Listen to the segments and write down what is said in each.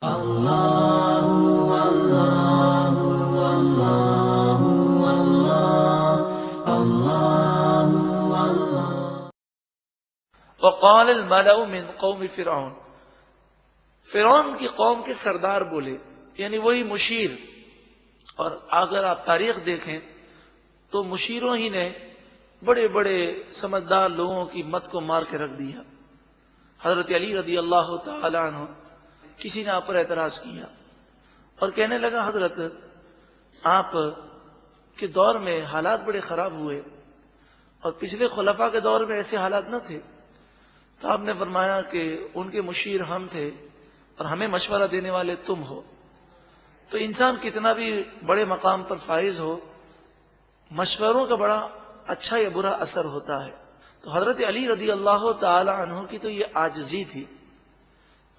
وقال الملأ من قوم فرعون، فرعون کی قوم کے سردار بولے، یعنی وہی مشیر. اور اگر آپ تاریخ دیکھیں تو مشیروں ہی نے بڑے بڑے سمجھدار لوگوں کی مت کو مار کے رکھ دیا. حضرت علی رضی اللہ تعالی عنہ، کسی نے آپ پر اعتراض کیا اور کہنے لگا حضرت آپ کے دور میں حالات بڑے خراب ہوئے اور پچھلے خلفاء کے دور میں ایسے حالات نہ تھے. تو آپ نے فرمایا کہ ان کے مشیر ہم تھے اور ہمیں مشورہ دینے والے تم ہو. تو انسان کتنا بھی بڑے مقام پر فائز ہو، مشوروں کا بڑا اچھا یا برا اثر ہوتا ہے. تو حضرت علی رضی اللہ تعالی عنہ کی تو یہ عاجزی تھی،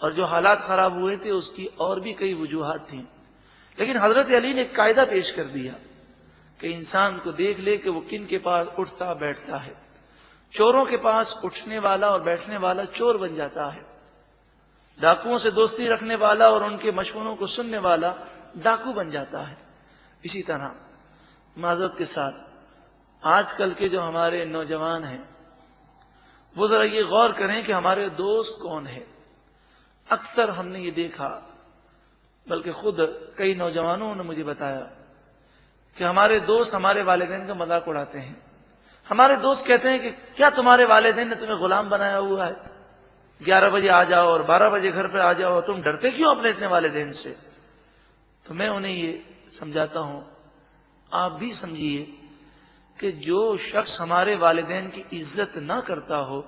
اور جو حالات خراب ہوئے تھے اس کی اور بھی کئی وجوہات تھیں. لیکن حضرت علی نے ایک قاعدہ پیش کر دیا کہ انسان کو دیکھ لے کہ وہ کن کے پاس اٹھتا بیٹھتا ہے. چوروں کے پاس اٹھنے والا اور بیٹھنے والا چور بن جاتا ہے، ڈاکوؤں سے دوستی رکھنے والا اور ان کے مشوروں کو سننے والا ڈاکو بن جاتا ہے. اسی طرح معذرت کے ساتھ آج کل کے جو ہمارے نوجوان ہیں وہ ذرا یہ غور کریں کہ ہمارے دوست کون ہیں. اکثر ہم نے یہ دیکھا، بلکہ خود کئی نوجوانوں نے مجھے بتایا کہ ہمارے دوست ہمارے والدین کا مذاق اڑاتے ہیں. ہمارے دوست کہتے ہیں کہ کیا تمہارے والدین نے تمہیں غلام بنایا ہوا ہے؟ 11 بجے آ جاؤ اور 12 بجے گھر پہ آ جاؤ، تم ڈرتے کیوں اپنے اتنے والدین سے؟ تو میں انہیں یہ سمجھاتا ہوں، آپ بھی سمجھیے کہ جو شخص ہمارے والدین کی عزت نہ کرتا ہو،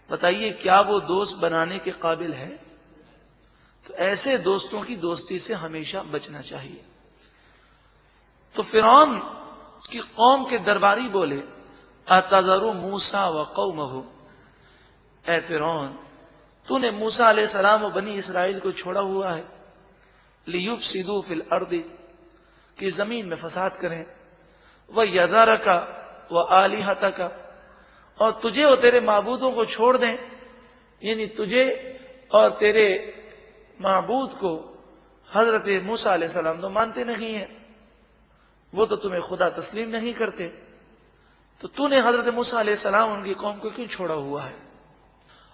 بتائیے کیا وہ دوست بنانے کے قابل ہے؟ تو ایسے دوستوں کی دوستی سے ہمیشہ بچنا چاہیے. تو فرعون کی قوم کے درباری بولے، اتذر موسیٰ وقومہ، اے فرعون تو نے موسیٰ علیہ السلام و بنی اسرائیل کو چھوڑا ہوا ہے، لیفسدوا فی الارض، کہ زمین میں فساد کریں، ویذرک وآلہتک، اور تجھے اور تیرے معبودوں کو چھوڑ دیں. یعنی تجھے اور تیرے معبود کو حضرت موسیٰ علیہ السلام تو مانتے نہیں ہیں، وہ تو تمہیں خدا تسلیم نہیں کرتے، تو نے حضرت موسیٰ علیہ السلام ان کی قوم کو کیوں چھوڑا ہوا ہے؟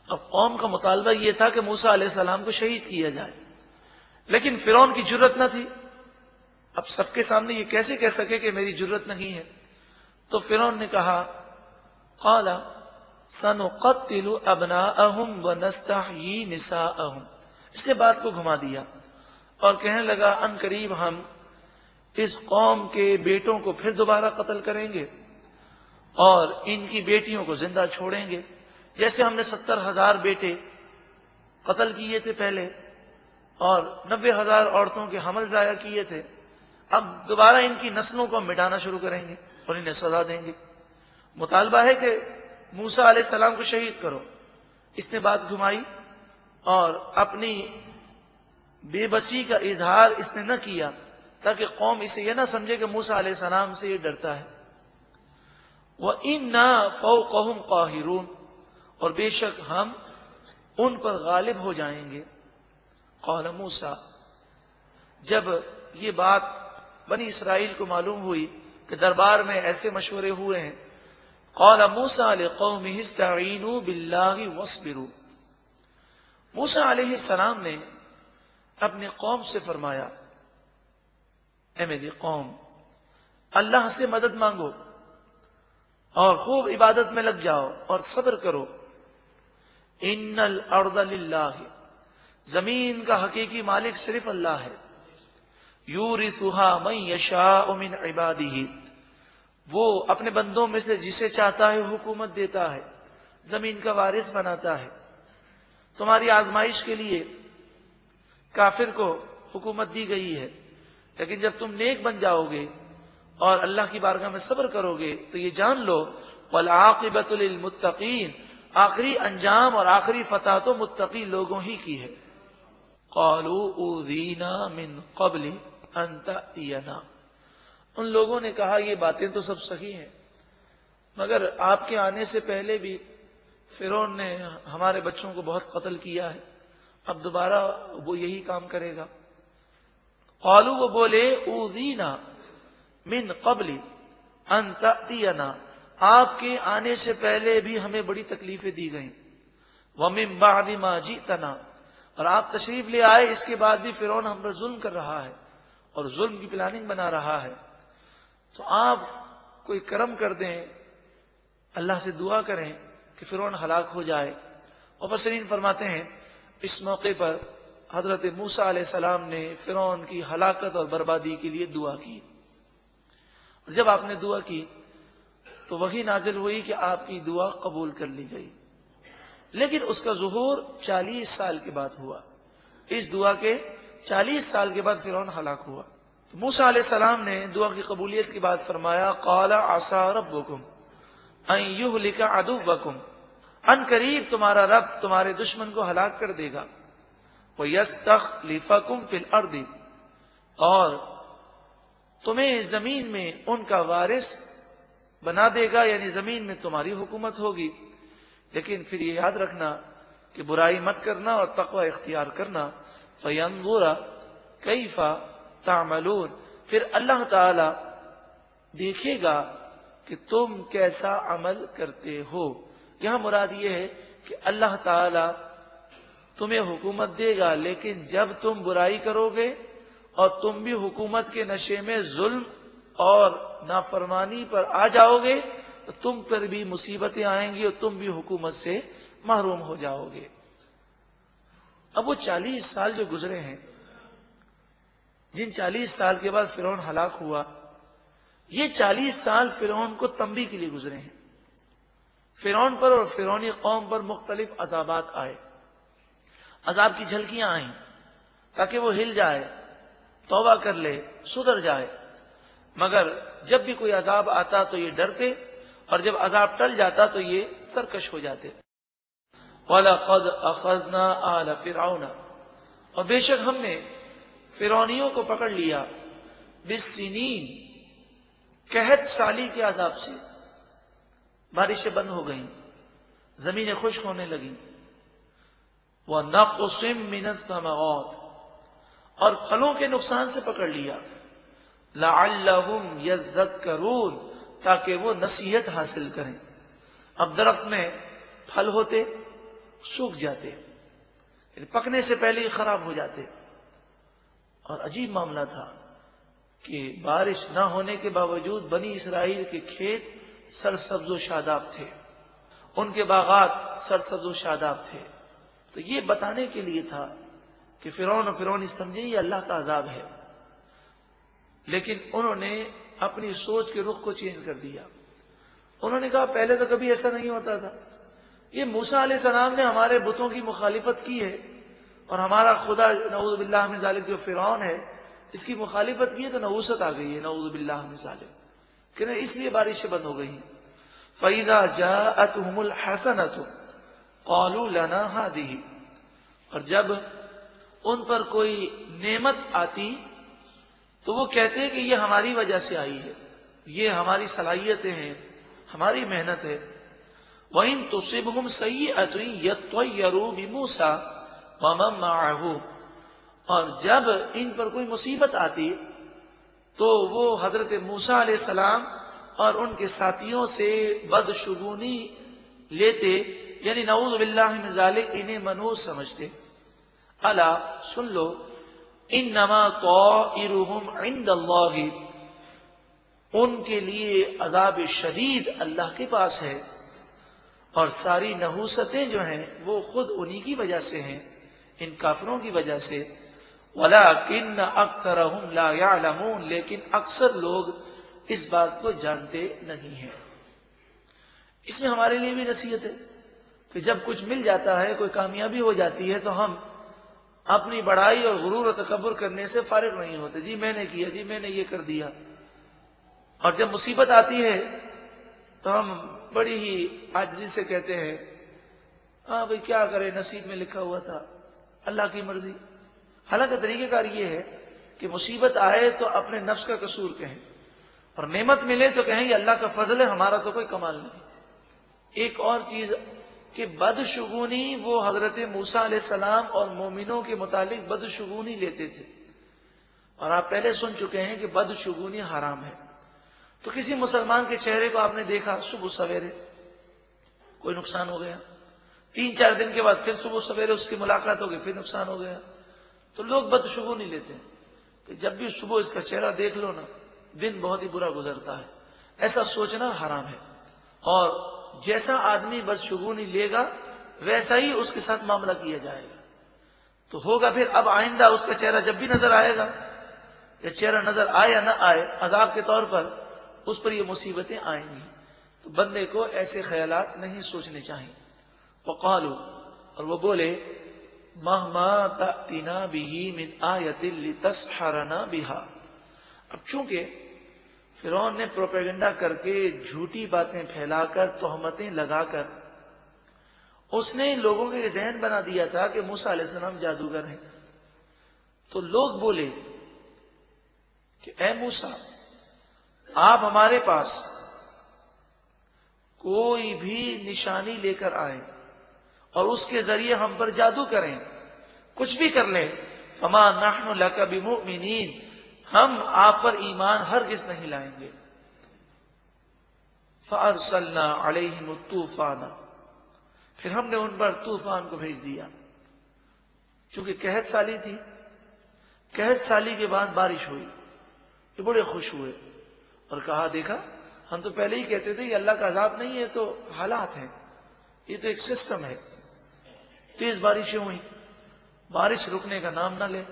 اب قوم کا مطالبہ یہ تھا کہ موسیٰ علیہ السلام کو شہید کیا جائے، لیکن فرعون کی جرت نہ تھی. اب سب کے سامنے یہ کیسے کہہ سکے کہ میری جرت نہیں ہے؟ تو فرعون نے کہا، قال سنقتل ابناءهم ونستحيي نساءهم، اس نے بات کو گھما دیا اور کہنے لگا ان قریب ہم اس قوم کے بیٹوں کو پھر دوبارہ قتل کریں گے اور ان کی بیٹیوں کو زندہ چھوڑیں گے. جیسے ہم نے 70,000 بیٹے قتل کیے تھے پہلے اور 90,000 عورتوں کے حمل ضائع کیے تھے، اب دوبارہ ان کی نسلوں کو ہم مٹانا شروع کریں گے اور انہیں سزا دیں گے. مطالبہ ہے کہ موسیٰ علیہ السلام کو شہید کرو. اس نے بات گھمائی اور اپنی بے بسی کا اظہار اس نے نہ کیا تاکہ قوم اسے یہ نہ سمجھے کہ موسیٰ علیہ السلام سے یہ ڈرتا ہے. وَإِنَّا فَوْقَهُمْ قَاهِرُونَ، اور بے شک ہم ان پر غالب ہو جائیں گے. قال موسیٰ، جب یہ بات بنی اسرائیل کو معلوم ہوئی کہ دربار میں ایسے مشورے ہوئے ہیں، قال موسیٰ لقومہ استعینوا باللہ واصبروا، موسیٰ علیہ السلام نے اپنی قوم سے فرمایا، اے میری قوم اللہ سے مدد مانگو اور خوب عبادت میں لگ جاؤ اور صبر کرو. ان الارض للہ، زمین کا حقیقی مالک صرف اللہ ہے. یورثها من یشاء من عبادہ، وہ اپنے بندوں میں سے جسے چاہتا ہے حکومت دیتا ہے، زمین کا وارث بناتا ہے. تمہاری آزمائش کے لیے کافر کو حکومت دی گئی ہے، لیکن جب تم نیک بن جاؤ گے اور اللہ کی بارگاہ میں صبر کرو گے تو یہ جان لو والعاقبۃ للمتقین، آخری انجام اور آخری فتح تو متقی لوگوں ہی کی ہے. قالوا اوذینا من قبل ان تأتینا، ان لوگوں نے کہا یہ باتیں تو سب صحیح ہیں، مگر آپ کے آنے سے پہلے بھی فرعون نے ہمارے بچوں کو بہت قتل کیا ہے اب دوبارہ وہ یہی کام کرے گا. قالوا وہ بولے اوذینا من قبل ان تأتینا آپ کے آنے سے پہلے بھی ہمیں بڑی تکلیفیں دی گئیں. ومن بعد ما جئتنا اور آپ تشریف لے آئے اس کے بعد بھی فرعون ہم پر ظلم کر رہا ہے اور ظلم کی پلاننگ بنا رہا ہے. تو آپ کوئی کرم کر دیں, اللہ سے دعا کریں کہ فرعون ہلاک ہو جائے. مفسرین فرماتے ہیں اس موقع پر حضرت موسیٰ علیہ السلام نے فرعون کی ہلاکت اور بربادی کے لیے دعا کی. اور جب آپ نے دعا کی تو وحی نازل ہوئی کہ آپ کی دعا قبول کر لی گئی. لیکن اس کا ظہور 40 سال کے بعد ہوا. اس دعا کے 40 سال کے بعد فرعون ہلاک ہوا. تو موسیٰ علیہ السلام نے دعا کی قبولیت کے بعد فرمایا قال عسى ربكم ان يهلك عدوكم ان قریب تمہارا رب تمہارے دشمن کو ہلاک کر دے گا. وَيَسْتَخْلِفَكُمْ فِي الْأَرْضِ اور تمہیں زمین میں ان کا وارث بنا دے گا, یعنی زمین میں تمہاری حکومت ہوگی. لیکن پھر یہ یاد رکھنا کہ برائی مت کرنا اور تقوی اختیار کرنا. فَيَنْظُرَ كَيْفَ تَعْمَلُونَ پھر اللہ تعالی دیکھے گا کہ تم کیسا عمل کرتے ہو. یہاں مراد یہ ہے کہ اللہ تعالی تمہیں حکومت دے گا, لیکن جب تم برائی کرو گے اور تم بھی حکومت کے نشے میں ظلم اور نافرمانی پر آ جاؤ گے تو تم پر بھی مصیبتیں آئیں گی اور تم بھی حکومت سے محروم ہو جاؤ گے. اب وہ 40 سال جو گزرے ہیں, جن 40 سال کے بعد فرعون ہلاک ہوا, یہ 40 سال فرعون کو تنبیہ کے لیے گزرے ہیں. فرعون پر اور فرعونی قوم پر مختلف عذابات آئے, عذاب کی جھلکیاں آئیں تاکہ وہ ہل جائے, توبہ کر لے, سدھر جائے. مگر جب بھی کوئی عذاب آتا تو یہ ڈرتے, اور جب عذاب ٹل جاتا تو یہ سرکش ہو جاتے. وَلَقَدْ أَخَذْنَا آلَ فِرْعَوْنَ اور بے شک ہم نے فرعونیوں کو پکڑ لیا, بِالسِّنِينَ قحط سالی کے عذاب سے. بارشیں بند ہو گئیں, زمینیں خشک ہونے لگیں. وَنَقْصٍ مِّنَ الثَّمَرَاتِ اور پھلوں کے نقصان سے پکڑ لیا. لَعَلَّهُمْ يَذَّكَّرُونَ تاکہ وہ نصیحت حاصل کریں. اب درخت میں پھل ہوتے سوکھ جاتے, یعنی پکنے سے پہلے ہی خراب ہو جاتے. اور عجیب معاملہ تھا کہ بارش نہ ہونے کے باوجود بنی اسرائیل کے کھیت سرسبز و شاداب تھے, ان کے باغات سرسبز و شاداب تھے. تو یہ بتانے کے لیے تھا کہ فرعون و فرعونی سمجھے یہ اللہ کا عذاب ہے. لیکن انہوں نے اپنی سوچ کے رخ کو چینج کر دیا. انہوں نے کہا پہلے تو کبھی ایسا نہیں ہوتا تھا, یہ موسیٰ علیہ السلام نے ہمارے بتوں کی مخالفت کی ہے اور ہمارا خدا نعوذ باللہ من ذالک جو فرعون ہے اس کی مخالفت کی ہے تو نحوست آ گئی ہے, نعوذ باللہ من ذالک, کہ اس لیے بارشیں بند ہو گئی ہیں. فَإِذَا جَاءَتْهُمُ الْحَسَنَةُ قَالُوا لَنَا هَٰذِهِ اور جب ان پر کوئی نعمت آتی تو وہ کہتے کہ یہ ہماری وجہ سے آئی ہے, یہ ہماری صلاحیتیں ہیں, ہماری محنت ہے. وَإِن تُصِبْهُمْ سَيِّئَةٌ يَطَّيَّرُوا بِمُوسَىٰ وَمَن مَّعَهُ اور جب ان پر کوئی مصیبت آتی تو وہ حضرت موسیٰ علیہ السلام اور ان کے ساتھیوں سے بدشگونی لیتے, یعنی نعوذ باللہ من ذالک انہیں منحوس سمجھتے. الا سن لو انما طائرهم عند اللہ ان کے لیے عذاب شدید اللہ کے پاس ہے, اور ساری نحوستیں جو ہیں وہ خود انہی کی وجہ سے ہیں, ان کافروں کی وجہ سے. وَلَكِنَّ أَكْثَرَهُمْ لَا يَعْلَمُونَ لیکن اکثر لوگ اس بات کو جانتے نہیں ہیں. اس میں ہمارے لیے بھی نصیحت ہے کہ جب کچھ مل جاتا ہے, کوئی کامیابی ہو جاتی ہے تو ہم اپنی بڑائی اور غرور و تکبر کرنے سے فارغ نہیں ہوتے. جی میں نے کیا, جی میں نے یہ کر دیا. اور جب مصیبت آتی ہے تو ہم بڑی ہی عاجزی سے کہتے ہیں ہاں بھئی کیا کرے, نصیب میں لکھا ہوا تھا, اللہ کی مرضی. حالانکہ طریقہ کار یہ ہے کہ مصیبت آئے تو اپنے نفس کا قصور کہیں, اور نعمت ملے تو کہیں یہ اللہ کا فضل ہے, ہمارا تو کوئی کمال نہیں. ایک اور چیز کہ بدشگونی وہ حضرت موسیٰ علیہ السلام اور مومنوں کے متعلق بدشگونی لیتے تھے، اور آپ پہلے سن چکے ہیں کہ بدشگونی حرام ہے۔ تو کسی مسلمان کے چہرے کو آپ نے دیکھا صبح سویرے، کوئی نقصان ہو گیا، 3-4 دن کے بعد پھر صبح سویرے اس کی ملاقات ہو گئی، پھر نقصان ہو گیا، تو لوگ بدشگونی لیتے ہیں کہ جب بھی صبح اس کا چہرہ دیکھ لو نا دن بہت ہی برا گزرتا ہے۔ ایسا سوچنا حرام ہے، اور جیسا آدمی بدشگونی لے گا ویسا ہی اس کے ساتھ معاملہ کیا جائے گا۔ تو ہوگا پھر اب آئندہ اس کا چہرہ جب بھی نظر آئے گا، یا چہرہ نظر آئے یا نہ آئے، عذاب کے طور پر اس پر یہ مصیبتیں آئیں گی۔ تو بندے کو ایسے خیالات نہیں سوچنے چاہیے۔ وقالوا، اور وہ بولے، مہما تأتینا بہ من آیۃ لتسحرنا بہا۔ اب چونکہ فرعون نے پروپیگنڈا کر کے جھوٹی باتیں پھیلا کر تہمتیں لگا کر اس نے لوگوں کے ذہن بنا دیا تھا کہ موسیٰ علیہ السلام جادوگر ہیں، تو لوگ بولے کہ اے موسیٰ، آپ ہمارے پاس کوئی بھی نشانی لے کر آئیں اور اس کے ذریعے ہم پر جادو کریں، کچھ بھی کر لیں، فما نحن لک بمؤمنین، ہم آپ پر ایمان ہرگز نہیں لائیں گے۔ فارسلنا علیہم الطوفان، پھر ہم نے ان پر طوفان کو بھیج دیا، چونکہ قحط سالی تھی، قحط سالی کے بعد بارش ہوئی، یہ بڑے خوش ہوئے اور کہا دیکھا ہم تو پہلے ہی کہتے تھے یہ اللہ کا عذاب نہیں ہے، تو حالات ہیں، یہ تو ایک سسٹم ہے۔ تیز بارشیں ہوئیں، بارش رکنے کا نام نہ لے،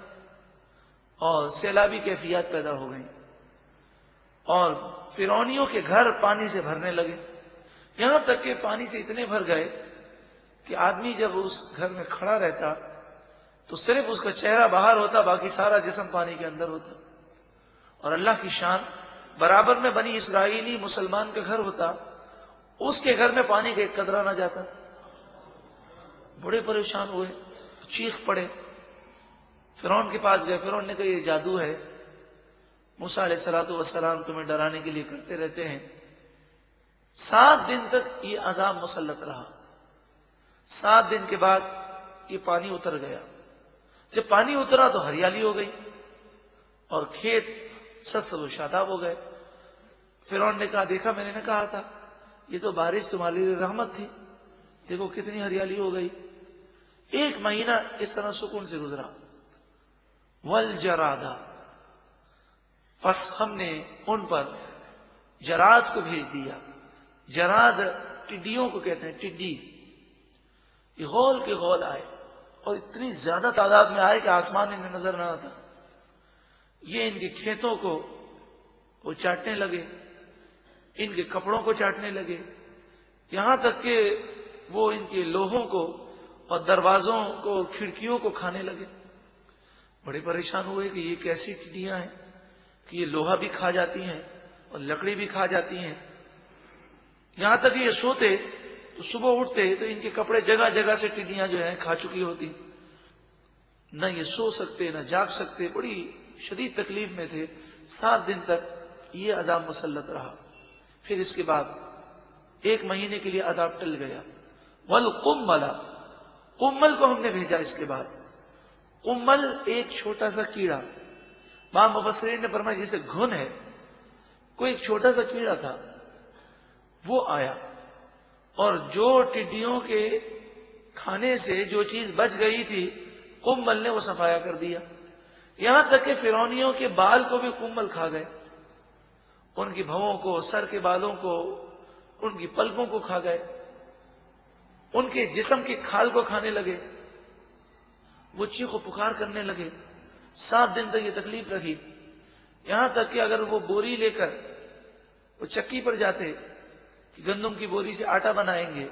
اور سیلابی کیفیات پیدا ہو گئیں، اور فرعونیوں کے گھر پانی سے بھرنے لگے، یہاں تک کہ پانی سے اتنے بھر گئے کہ آدمی جب اس گھر میں کھڑا رہتا تو صرف اس کا چہرہ باہر ہوتا، باقی سارا جسم پانی کے اندر ہوتا۔ اور اللہ کی شان، برابر میں بنی اسرائیلی مسلمان کا گھر ہوتا، اس کے گھر میں پانی کا ایک قطرہ نہ جاتا۔ بڑے پریشان ہوئے، چیخ پڑے، فرعون کے پاس گئے، فرعون نے کہا یہ جادو ہے، موسیٰ علیہ السلام تمہیں ڈرانے کے لیے کرتے رہتے ہیں۔ 7 دن تک یہ عذاب مسلط رہا، 7 دن کے بعد یہ پانی اتر گیا۔ جب پانی اترا تو ہریالی ہو گئی اور کھیت سرسبز و شاداب ہو گئے۔ فرعون نے کہا دیکھا میں نے نہ کہا تھا، یہ تو بارش تمہارے لیے رحمت تھی، دیکھو کتنی ہریالی ہو گئی۔ 1 مہینہ اس طرح سکون سے گزرا۔ والجرادہ، پس ہم نے ان پر جراد کو بھیج دیا۔ جراد ٹڈیوں کو کہتے ہیں، ٹڈی یہ غول کے غول آئے، اور اتنی زیادہ تعداد میں آئے کہ آسمان انہیں نظر نہ آتا۔ یہ ان کے کھیتوں کو وہ چاٹنے لگے، ان کے کپڑوں کو چاٹنے لگے، یہاں تک کہ وہ ان کے لوہوں کو اور دروازوں کو، کھڑکیوں کو کھانے لگے۔ بڑے پریشان ہوئے کہ یہ کیسی ٹڈیاں ہیں کہ یہ لوہا بھی کھا جاتی ہیں اور لکڑی بھی کھا جاتی ہیں۔ یہاں تک کہ یہ سوتے تو صبح اٹھتے تو ان کے کپڑے جگہ جگہ سے ٹڈیاں جو ہیں کھا چکی ہوتی، نہ یہ سو سکتے نہ جاگ سکتے، بڑی شدید تکلیف میں تھے۔ 7 دن تک یہ عذاب مسلط رہا۔ پھر اس کے بعد 1 مہینے کے لیے عذاب ٹل گیا۔ والقمل، قمل کو ہم نے بھیجا اس کے بعد۔ قمل ایک چھوٹا سا کیڑا، بعض مفسرین نے فرمایا جسے گھن ہے، کوئی ایک چھوٹا سا کیڑا تھا، وہ آیا اور جو ٹڈیوں کے کھانے سے جو چیز بچ گئی تھی قمل نے وہ صفایا کر دیا۔ یہاں تک کہ فرعونیوں کے بال کو بھی قمل کھا گئے، ان کی بھووں کو، سر کے بالوں کو، ان کی پلکوں کو کھا گئے، ان کے جسم کی کھال کو کھانے لگے، وہ چیخ و پکار کرنے لگے۔ 7 دن تک یہ تکلیف رہی، یہاں تک کہ اگر وہ بوری لے کر وہ چکی پر جاتے کہ گندم کی بوری سے آٹا بنائیں گے،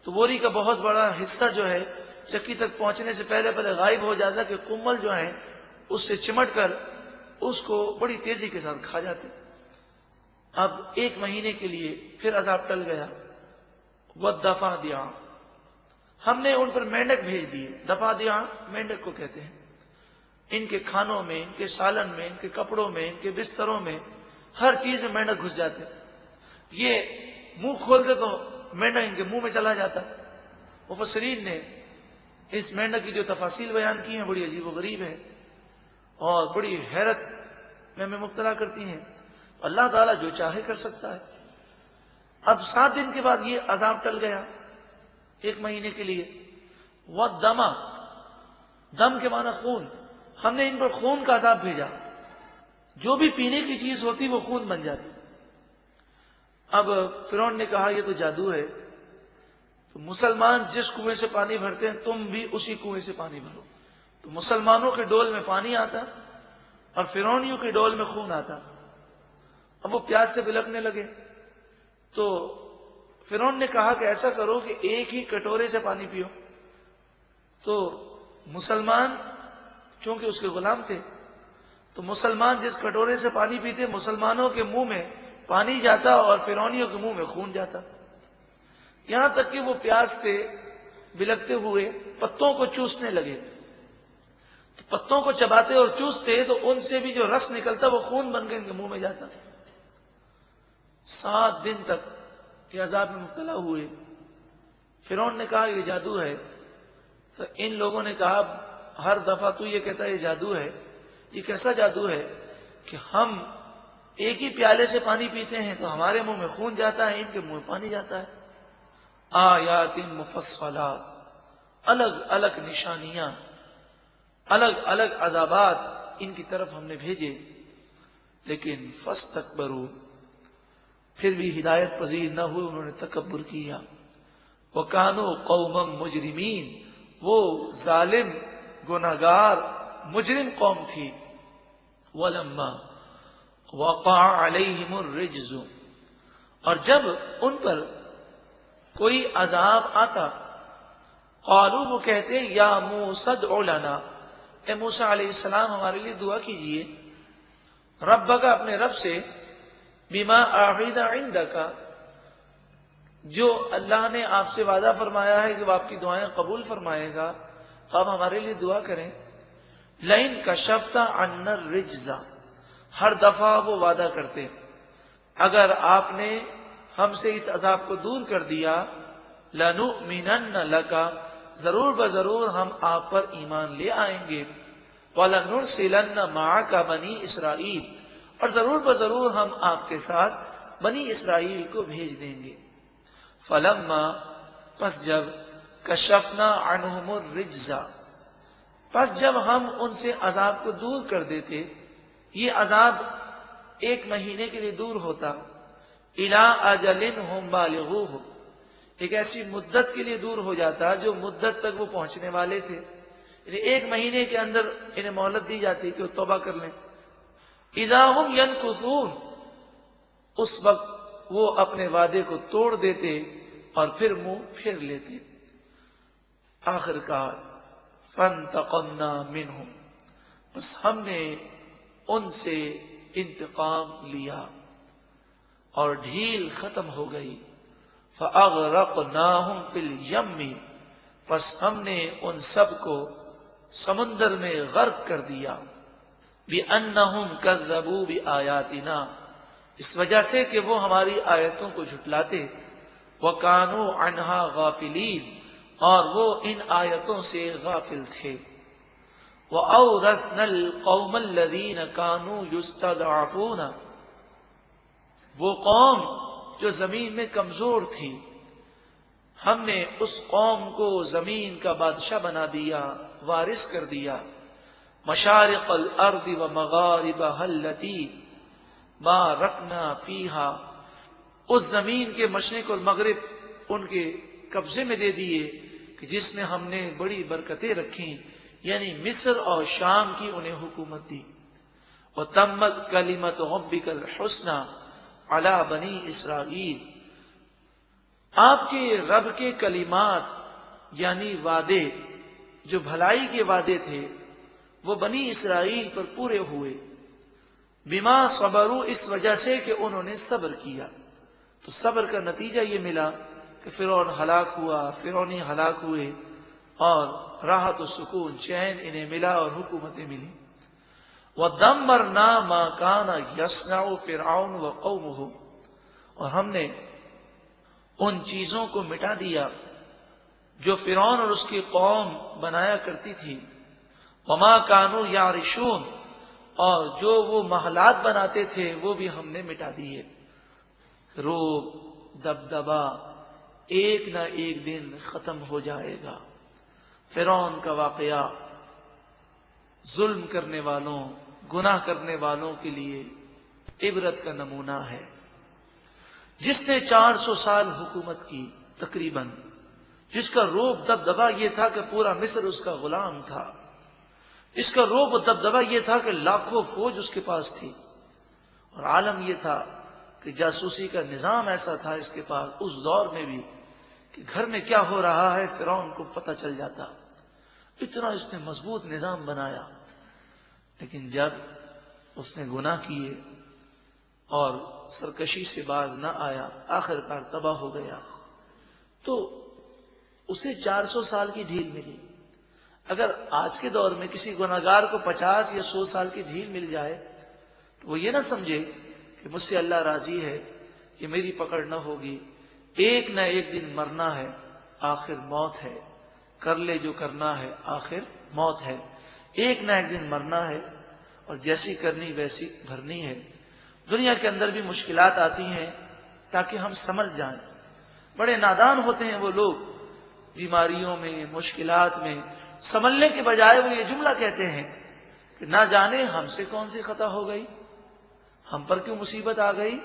تو بوری کا بہت بڑا حصہ جو ہے چکی تک پہنچنے سے پہلے غائب ہو جاتا کہ قمل جو ہیں اس سے چمٹ کر اس کو بڑی تیزی کے ساتھ کھا جاتے۔ اب 1 مہینے کے لیے پھر عذاب ٹل گیا۔ والضفادع، ہم نے ان پر مینڈک بھیج دیے۔ ضفادع مینڈک کو کہتے ہیں۔ ان کے کھانوں میں، ان کے سالن میں، ان کے کپڑوں میں، ان کے بستروں میں، ہر چیز میں مینڈک گھس جاتے۔ یہ منہ کھولتے تو مینڈک ان کے منہ میں چلا جاتا، مفسرین نے اس مینڈک کی جو تفاصیل بیان کی ہیں بڑی عجیب و غریب ہے اور بڑی حیرت میں مبتلا کرتی ہیں. اللہ تعالیٰ جو چاہے کر سکتا ہے. اب 7 دن کے بعد یہ عذاب ٹل گیا 1 مہینے کے لیے. وَالدَّمَ، دم کے معنی خون. ہم نے ان پر خون کا عذاب بھیجا. جو بھی پینے کی چیز ہوتی وہ خون بن جاتی. اب فرعون نے کہا یہ تو جادو ہے، تو مسلمان جس کنویں سے پانی بھرتے ہیں تم بھی اسی کنویں سے پانی بھرو. تو مسلمانوں کے ڈول میں پانی آتا اور فرعونیوں کے ڈول میں خون آتا. اب وہ پیاس سے بلکنے لگے. تو فرعون نے کہا کہ ایسا کرو کہ ایک ہی کٹورے سے پانی پیو. تو مسلمان چونکہ اس کے غلام تھے تو مسلمان جس کٹورے سے پانی پیتے مسلمانوں کے منہ میں پانی جاتا اور فرعونیوں کے منہ میں خون جاتا. یہاں تک کہ وہ پیاس سے بلکتے ہوئے پتوں کو چوسنے لگے. تو پتوں کو چباتے اور چوستے تو ان سے بھی جو رس نکلتا وہ خون بن کے ان کے منہ میں جاتا. 7 دن تک یہ عذاب میں مبتلا ہوئے. فرعون نے کہا یہ جادو ہے. تو ان لوگوں نے کہا ہر دفعہ تو یہ کہتا ہے یہ جادو ہے. یہ کیسا جادو ہے کہ ہم ایک ہی پیالے سے پانی پیتے ہیں تو ہمارے منہ میں خون جاتا ہے، ان کے منہ میں پانی جاتا ہے. آیات مفصلات، الگ الگ نشانیاں، الگ الگ عذابات ان کی طرف ہم نے بھیجے. لیکن فاستکبروا، پھر بھی ہدایت پذیر نہ ہوئے، انہوں نے تکبر کیا. وَكَانُوا قَوْمًا مُجْرِمِينَ، وہ ظالم گناہگار مجرم قوم تھی. وَلَمَّا وَقَعَ عَلَيْهِمُ الرِّجْزُ، اور جب ان پر کوئی عذاب آتا قالوا، وہ کہتے یا موسیٰ ادع لنا، اے موسیٰ علیہ السلام ہمارے لیے دعا کیجئے. ربک، اپنے رب سے، بما عہد عندک، جو اللہ نے آپ سے وعدہ فرمایا ہے کہ وہ آپ کی دعائیں قبول فرمائے گا، تو آپ ہمارے لیے دعا کریں. لئن کشفت عنا الرجز، ہر دفعہ وہ وعدہ کرتے اگر آپ نے ہم سے اس عذاب کو دور کر دیا، لنؤمنن لک، ضرور بضرور ہم آپ پر ایمان لے آئیں گے. وَلَنُرْسِلَنَّ مَعَكَ بَنِي اسرائیل، اور ضرور بضرور ہم آپ کے ساتھ بنی اسرائیل کو بھیج دیں گے. فَلَمَّا، پس جب، کشفنا عنہم الرجز، پس جب ہم ان سے عذاب کو دور کر دیتے، یہ عذاب 1 مہینے کے لیے دور ہوتا، اِلَىٰ أَجَلٍ هُمْ بَالِغُوهُ، ایک ایسی مدت کے لیے دور ہو جاتا جو مدت تک وہ پہنچنے والے تھے. یعنی 1 مہینے کے اندر انہیں مہلت دی جاتی کہ وہ توبہ کر لیں. اِذَا هُمْ يَنْكُثُونَ، اس وقت وہ اپنے وعدے کو توڑ دیتے اور پھر منہ پھیر لیتے. آخر کار فَانْتَقَمْنَا مِنْهُمْ، بس ہم نے ان سے انتقام لیا اور ڈھیل ختم ہو گئی. فَأَغْرَقْنَاهُمْ فِي الْيَمِّ، پس ہم نے ان سب کو سمندر میں غرق کر دیا. بِأَنَّهُمْ كَذَّبُوا بِآيَاتِنَا، اس وجہ سے کہ وہ ہماری آیتوں کو جھٹلاتے. وَكَانُوا عَنْهَا غَافِلِينَ، اور وہ ان آیتوں سے غافل تھے. وَأَوْرَثْنَا الْقَوْمَ الَّذِينَ كَانُوا يُسْتَضْعَفُونَ، وہ قوم جو زمین میں کمزور تھی، ہم نے اس قوم کو زمین کا بادشاہ بنا دیا، وارث کر دیا. مشارق الارض ومغاربها التي بارکنا فیها، اس زمین کے مشرق اور مغرب ان کے قبضے میں دے دیے کہ جس میں ہم نے بڑی برکتیں رکھیں، یعنی مصر اور شام کی انہیں حکومت دی. وَتَمَّتْ كَلِمَةُ رَبِّكَ الْحُسْنَى عَلَى بَنِي اسرائیل، آپ کے رب کے کلمات یعنی وعدے جو بھلائی کے وعدے تھے وہ بنی اسرائیل پر پورے ہوئے. بما صبروا، اس وجہ سے کہ انہوں نے صبر کیا. تو صبر کا نتیجہ یہ ملا کہ فرعون ہلاک ہوا، فرعونی ہلاک ہوئے، اور راحت و سکون، چین انہیں ملا اور حکومتیں ملی. وَدَمَّرْنَا مَا كَانَ يَصْنَعُ فِرْعَوْنُ وَقَوْمُهُ، اور ہم نے ان چیزوں کو مٹا دیا جو فرعون اور اس کی قوم بنایا کرتی تھی، وما کانوا یعرشون، اور جو وہ محلات بناتے تھے وہ بھی ہم نے مٹا دیے۔ روب، دبدبا ایک نہ ایک دن ختم ہو جائے گا۔ فرعون کا واقعہ ظلم کرنے والوں، گناہ کرنے والوں کے لیے عبرت کا نمونہ ہے۔ جس نے 400 سال حکومت کی تقریباً، جس کا روب دبدبا یہ تھا کہ پورا مصر اس کا غلام تھا، اس کا روب و دبدبا یہ تھا کہ لاکھوں فوج اس کے پاس تھی، اور عالم یہ تھا کہ جاسوسی کا نظام ایسا تھا اس کے پاس اس دور میں بھی کہ گھر میں کیا ہو رہا ہے فرعون کو پتہ چل جاتا۔ اتنا اس نے مضبوط نظام بنایا، لیکن جب اس نے گناہ کیے اور سرکشی سے باز نہ آیا، آخر کار تباہ ہو گیا، تو اسے 400 سال کی ڈھیل ملی۔ اگر آج کے دور میں کسی گناہگار کو 50 یا 100 سال کی ڈھیل مل جائے تو وہ یہ نہ سمجھے کہ مجھ سے اللہ راضی ہے کہ میری پکڑ نہ ہوگی، ایک نہ ایک دن مرنا ہے، آخر موت ہے، کر لے جو کرنا ہے، آخر موت ہے، ایک نہ ایک دن مرنا ہے، اور جیسی کرنی ویسی بھرنی ہے۔ دنیا کے اندر بھی مشکلات آتی ہیں تاکہ ہم سمجھ جائیں۔ بڑے نادان ہوتے ہیں وہ لوگ، بیماریوں میں، مشکلات میں سنبھلنے کے بجائے وہ یہ جملہ کہتے ہیں کہ نہ جانے ہم سے کون سی خطا ہو گئی، ہم پر کیوں مصیبت آ گئی،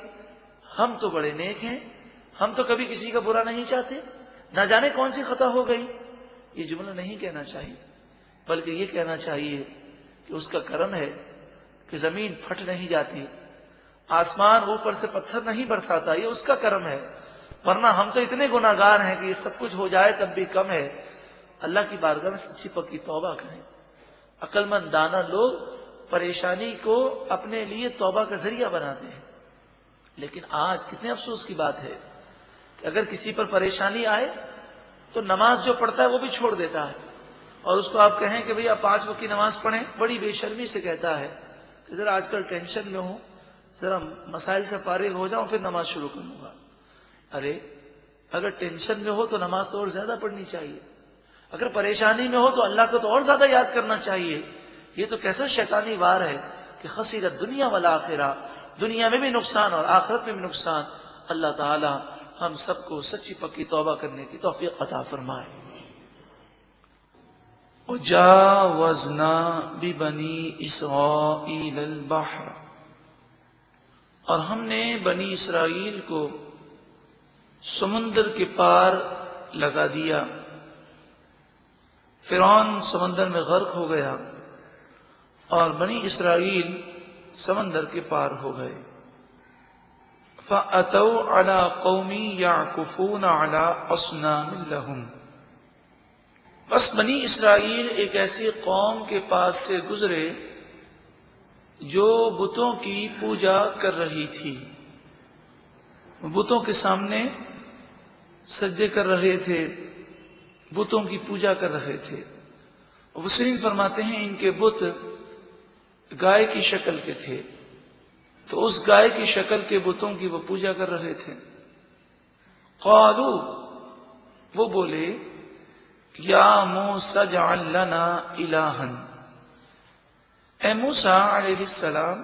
ہم تو بڑے نیک ہیں، ہم تو کبھی کسی کا برا نہیں چاہتے، نہ جانے کون سی خطا ہو گئی۔ یہ جملہ نہیں کہنا چاہیے، بلکہ یہ کہنا چاہیے کہ اس کا کرم ہے کہ زمین پھٹ نہیں جاتی، آسمان اوپر سے پتھر نہیں برساتا، یہ اس کا کرم ہے، ورنہ ہم تو اتنے گناہگار ہیں کہ یہ سب کچھ ہو جائے تب بھی کم ہے۔ اللہ کی بارگاہ میں سچی پکی توبہ کریں۔ عقل مند دانا لوگ پریشانی کو اپنے لیے توبہ کا ذریعہ بناتے ہیں، لیکن آج کتنے افسوس کی بات ہے کہ اگر کسی پر پریشانی آئے تو نماز جو پڑھتا ہے وہ بھی چھوڑ دیتا ہے، اور اس کو آپ کہیں کہ بھئی آپ 5 وقت کی نماز پڑھیں، بڑی بے شرمی سے کہتا ہے کہ ذرا آج کل ٹینشن میں ہوں، ذرا مسائل سے فارغ ہو جاؤں پھر نماز شروع کروں گا۔ ارے اگر ٹینشن میں ہو تو نماز تو اور زیادہ پڑھنی چاہیے، اگر پریشانی میں ہو تو اللہ کو تو اور زیادہ یاد کرنا چاہیے۔ یہ تو کیسا شیطانی وار ہے کہ خسرت دنیا والآخرہ، دنیا میں بھی نقصان اور آخرت میں بھی نقصان۔ اللہ تعالی ہم سب کو سچی پکی توبہ کرنے کی توفیق عطا فرمائے۔ وجاوزنا ببنی اسرائیل البحر، اور ہم نے بنی اسرائیل کو سمندر کے پار لگا دیا۔ فرعون سمندر میں غرق ہو گیا اور بنی اسرائیل سمندر کے پار ہو گئے۔ فَأَتَوْا عَلَىٰ قَوْمٍ يَعْكُفُونَ عَلَىٰ أَصْنَامٍ لَهُمْ، بس بنی اسرائیل ایک ایسی قوم کے پاس سے گزرے جو بتوں کی پوجا کر رہی تھی، بتوں کے سامنے سجدے کر رہے تھے، بتوں کی پوجا کر رہے تھے۔ مفسرین فرماتے ہیں ان کے بت گائے کی شکل کے تھے، تو اس گائے کی شکل کے بتوں کی وہ پوجا کر رہے تھے۔ قالوا، وہ بولے، یا موسیٰ اجعل لنا الہا، اے موسیٰ علیہ السلام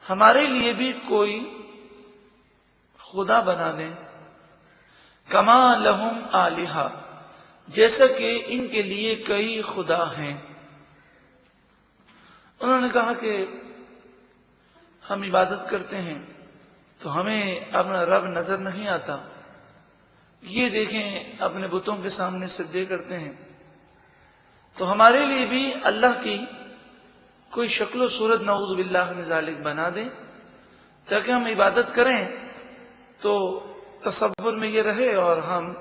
ہمارے لیے بھی کوئی خدا بنا دیں، کما لہم آلہہ، جیسا کہ ان کے لیے کئی خدا ہیں۔ انہوں نے کہا کہ ہم عبادت کرتے ہیں تو ہمیں اپنا رب نظر نہیں آتا، یہ دیکھیں اپنے بتوں کے سامنے سجدے کرتے ہیں، تو ہمارے لیے بھی اللہ کی کوئی شکل و صورت نعوذ باللہ من ذالک بنا دیں تاکہ ہم عبادت کریں تو تصور میں یہ رہے اور ہم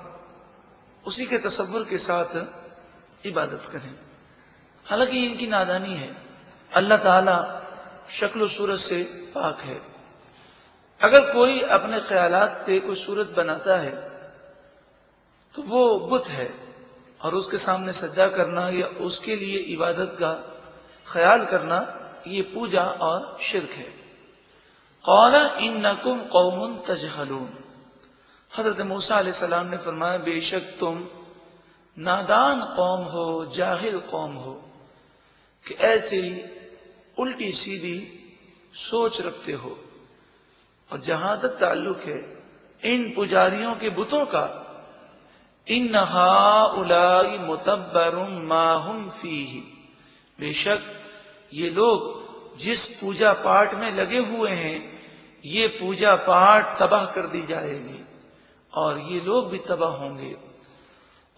اسی کے تصور کے ساتھ عبادت کریں۔ حالانکہ یہ ان کی نادانی ہے، اللہ تعالی شکل و صورت سے پاک ہے۔ اگر کوئی اپنے خیالات سے کوئی صورت بناتا ہے تو وہ بت ہے، اور اس کے سامنے سجدہ کرنا یا اس کے لیے عبادت کا خیال کرنا یہ پوجا اور شرک ہے۔ قال انکم قوم تجہلون، حضرت موسیٰ علیہ السلام نے فرمایا بے شک تم نادان قوم ہو، جاہل قوم ہو کہ ایسی الٹی سیدھی سوچ رکھتے ہو. اور جہاں تک تعلق ہے ان پجاریوں کے بتوں کا، ان ہؤلاء متبر ما ہم فیہ، بے شک یہ لوگ جس پوجا پاٹ میں لگے ہوئے ہیں یہ پوجا پاٹ تباہ کر دی جائے گی اور یہ لوگ بھی تباہ ہوں گے.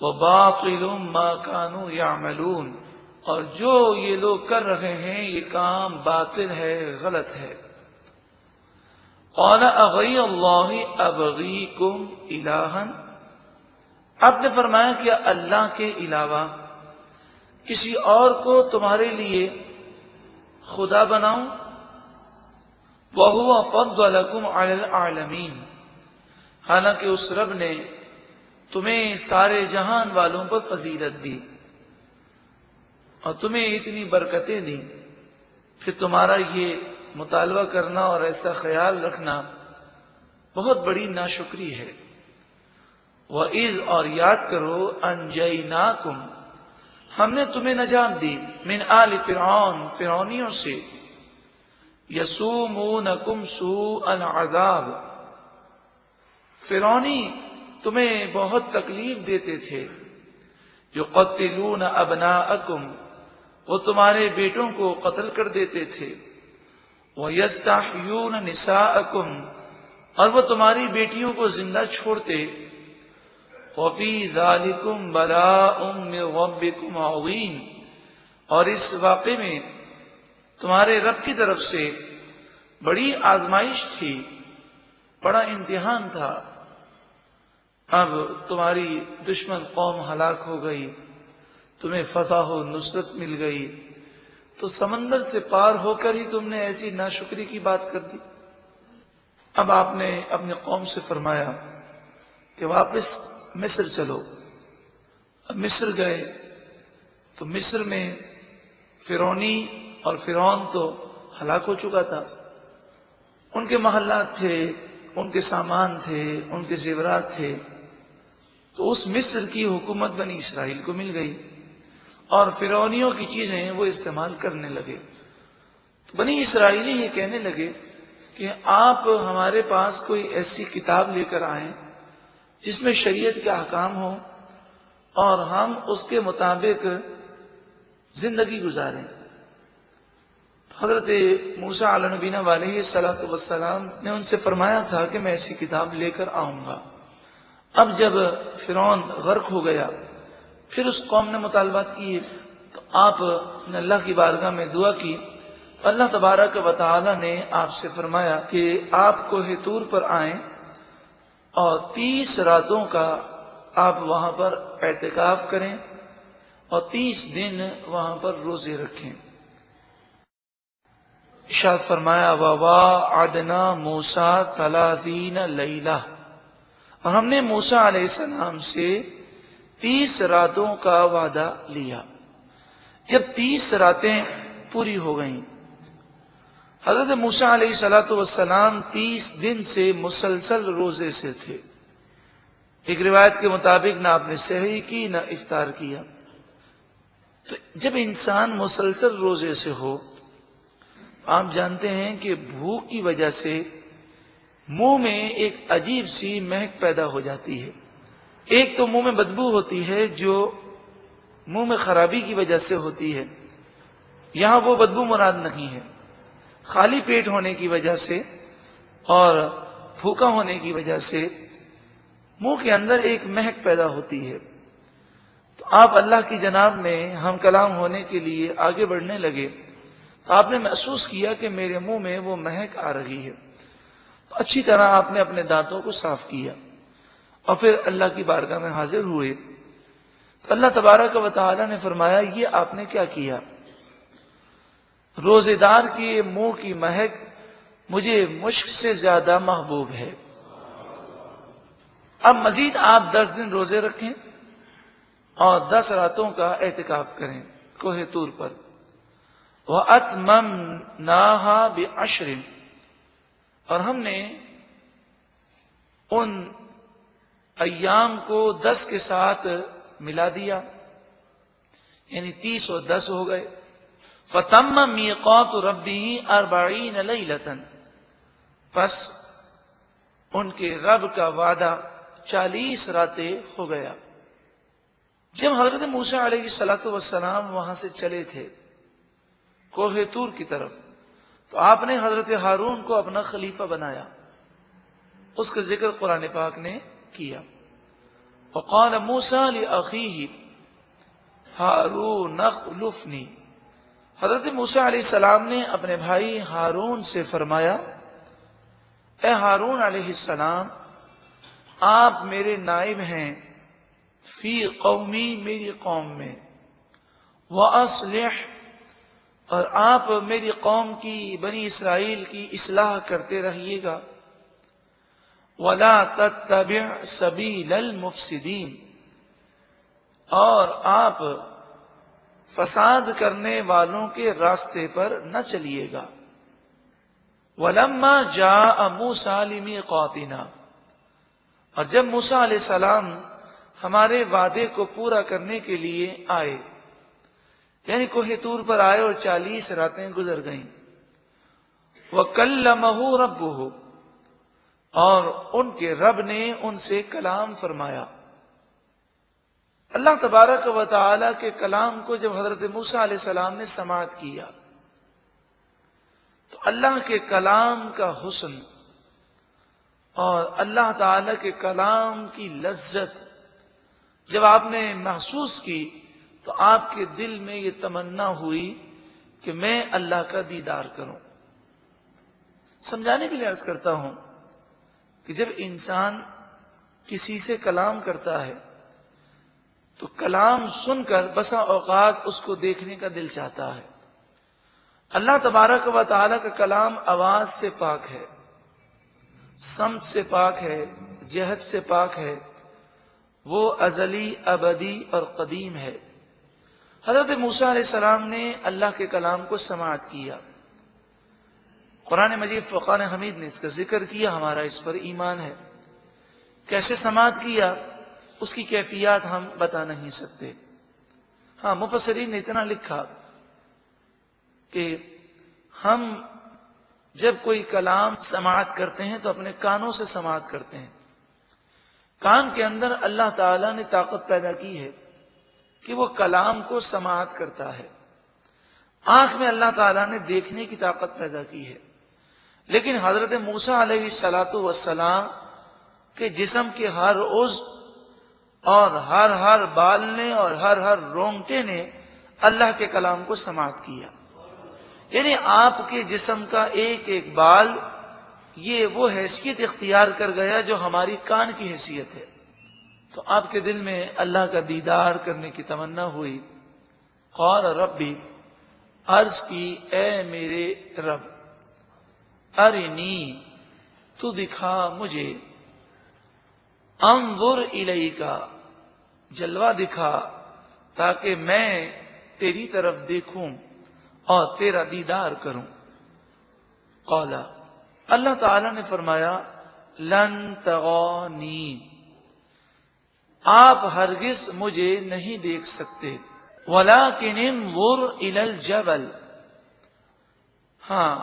وباطل ما كانوا يعملون، اور جو یہ لوگ کر رہے ہیں یہ کام باطل ہے، غلط ہے. قال اغیر اللہ ابغیکم الہا، آپ نے فرمایا کہ اللہ کے علاوہ کسی اور کو تمہارے لیے خدا بناؤں. وَهُوَ فَضَّلَكُمْ عَلَى الْعَالَمِينَ، حالانکہ اس رب نے تمہیں سارے جہان والوں پر فضیلت دی اور تمہیں اتنی برکتیں دی، پھر تمہارا یہ مطالبہ کرنا اور ایسا خیال رکھنا بہت بڑی ناشکری ہے. وَإِذْ، اور یاد کرو، أَنْجَيْنَاكُمْ، ہم نے تمہیں نجات دی، من آل فرعون، فرعونیوں سے، یسومونکم سوء العذاب، فرعونی تمہیں بہت تکلیف دیتے تھے. یقتلون ابناءکم، وہ تمہارے بیٹوں کو قتل کر دیتے تھے. ویستحیون نساءکم، اور وہ تمہاری بیٹیوں کو زندہ چھوڑتے. وفی ذالکم بلاء من ربکم عظیم، اور اس واقعے میں تمہارے رب کی طرف سے بڑی آزمائش تھی، بڑا امتحان تھا. اب تمہاری دشمن قوم ہلاک ہو گئی، تمہیں فتح و نصرت مل گئی، تو سمندر سے پار ہو کر ہی تم نے ایسی ناشکری کی بات کر دی. اب آپ نے اپنی قوم سے فرمایا کہ واپس مصر چلو. اب مصر گئے تو مصر میں فرعونی اور فرعون تو ہلاک ہو چکا تھا، ان کے محلات تھے، ان کے سامان تھے، ان کے زیورات تھے. تو اس مصر کی حکومت بنی اسرائیل کو مل گئی اور فرعونیوں کی چیزیں وہ استعمال کرنے لگے. تو بنی اسرائیلی یہ کہنے لگے کہ آپ ہمارے پاس کوئی ایسی کتاب لے کر آئیں جس میں شریعت کے احکام ہوں اور ہم اس کے مطابق زندگی گزاریں. حضرت موسیٰ علیہ نبینا علیہ السلام نے ان سے فرمایا تھا کہ میں ایسی کتاب لے کر آؤں گا. اب جب فرعون غرق ہو گیا پھر اس قوم نے مطالبات کیے تو آپ نے اللہ کی بارگاہ میں دعا کی. اللہ تبارک و تعالی نے آپ سے فرمایا کہ آپ کوہ طور پر آئیں اور 30 راتوں کا آپ وہاں پر اعتکاف کریں اور 30 دن وہاں پر روزے رکھیں. ارشاد فرمایا وَوَاعَدْنَا مُوسَىٰ 30 لیلہ، اور ہم نے موسیٰ علیہ السلام سے 30 راتوں کا وعدہ لیا. جب 30 راتیں پوری ہو گئیں، حضرت موسیٰ علیہ السلام 30 دن سے مسلسل روزے سے تھے. ایک روایت کے مطابق نہ آپ نے سحری کی نہ افطار کیا. تو جب انسان مسلسل روزے سے ہو، آپ جانتے ہیں کہ بھوک کی وجہ سے منہ میں ایک عجیب سی مہک پیدا ہو جاتی ہے. ایک تو منہ میں بدبو ہوتی ہے جو منہ میں خرابی کی وجہ سے ہوتی ہے، یہاں وہ بدبو مراد نہیں ہے. خالی پیٹ ہونے کی وجہ سے اور بھوکا ہونے کی وجہ سے منہ کے اندر ایک مہک پیدا ہوتی ہے. تو آپ اللہ کی جناب میں ہم کلام ہونے کے لیے آگے بڑھنے لگے تو آپ نے محسوس کیا کہ میرے منہ میں وہ مہک آ رہی ہے. تو اچھی طرح آپ نے اپنے دانتوں کو صاف کیا اور پھر اللہ کی بارگاہ میں حاضر ہوئے. تو اللہ تبارک و تعالی نے فرمایا یہ آپ نے کیا کیا؟ روزے دار کی منہ کی مہک مجھے مشک سے زیادہ محبوب ہے. اب مزید آپ 10 دن روزے رکھیں اور 10 راتوں کا اعتکاف کریں کوہ طور پر. وَأَتْمَمْنَاهَا بِعَشْرٍ، اور ہم نے ان ایام کو 10 کے ساتھ ملا دیا، یعنی 30 اور 10 ہو گئے. فَتَمَّ مِيقَاتُ رَبِّهِ 40 لَيْلَةً، پس ان کے رب کا وعدہ 40 راتیں ہو گیا. جب حضرت موسیٰ علیہ السلام وہاں سے چلے تھے کوہ طور کی طرف، تو آپ نے حضرت ہارون کو اپنا خلیفہ بنایا. اس کا ذکر قرآن پاک نے کیا. وقال موسیٰ لأخیہ ہارون اخلفنی، حضرت موسیٰ علیہ السلام نے اپنے بھائی ہارون سے فرمایا، اے ہارون علیہ السلام، آپ میرے نائب ہیں، فی قومی، میری قوم میں، وَأَصْلِحْ، اور آپ میری قوم کی، بنی اسرائیل کی اصلاح کرتے رہیے گا، وَلَا تَتَّبِعْ سَبِيلَ الْمُفْسِدِينَ، اور آپ فساد کرنے والوں کے راستے پر نہ چلیے گا. وَلَمَّا جَاءَ مُوسَىٰ لِمِيقَاتِنَا، اور جب موسیٰ علیہ السلام ہمارے وعدے کو پورا کرنے کے لیے آئے، یعنی کوہ طور پر آئے اور 40 راتیں گزر گئیں. وَكَلَّمَهُ رَبُّهُ، اور ان کے رب نے ان سے کلام فرمایا. اللہ تبارک و تعالی کے کلام کو جب حضرت موسیٰ علیہ السلام نے سماعت کیا تو اللہ کے کلام کا حسن اور اللہ تعالی کے کلام کی لذت جب آپ نے محسوس کی تو آپ کے دل میں یہ تمنا ہوئی کہ میں اللہ کا دیدار کروں. سمجھانے کے لیے عرض کرتا ہوں کہ جب انسان کسی سے کلام کرتا ہے تو کلام سن کر بسا اوقات اس کو دیکھنے کا دل چاہتا ہے. اللہ تبارک و تعالی کا کلام آواز سے پاک ہے، سمت سے پاک ہے، جہت سے پاک ہے، وہ ازلی، ابدی اور قدیم ہے. حضرت موسیٰ علیہ السلام نے اللہ کے کلام کو سماعت کیا. قرآن مجید فرقان حمید نے اس کا ذکر کیا، ہمارا اس پر ایمان ہے. کیسے سماعت کیا اس کی کیفیات ہم بتا نہیں سکتے. ہاں، مفسرین نے اتنا لکھا کہ ہم جب کوئی کلام سماعت کرتے ہیں تو اپنے کانوں سے سماعت کرتے ہیں. کان کے اندر اللہ تعالیٰ نے طاقت پیدا کی ہے کہ وہ کلام کو سماعت کرتا ہے. آنکھ میں اللہ تعالیٰ نے دیکھنے کی طاقت پیدا کی ہے. لیکن حضرت موسیٰ علیہ السلام کے جسم کے ہر عضو اور ہر بال نے اور ہر رونگٹے نے اللہ کے کلام کو سماعت کیا. یعنی آپ کے جسم کا ایک ایک بال یہ وہ حیثیت اختیار کر گیا جو ہماری کان کی حیثیت ہے. تو آپ کے دل میں اللہ کا دیدار کرنے کی تمنا ہوئی. قال ربی، عرض کی اے میرے رب، ارنی، تو دکھا مجھے، انظر الیکا، جلوہ دکھا تاکہ میں تیری طرف دیکھوں اور تیرا دیدار کروں. قال، اللہ تعالی نے فرمایا، لن ترانی، آپ ہرگز مجھے نہیں دیکھ سکتے. ولکن انظر الی الجبل، ہاں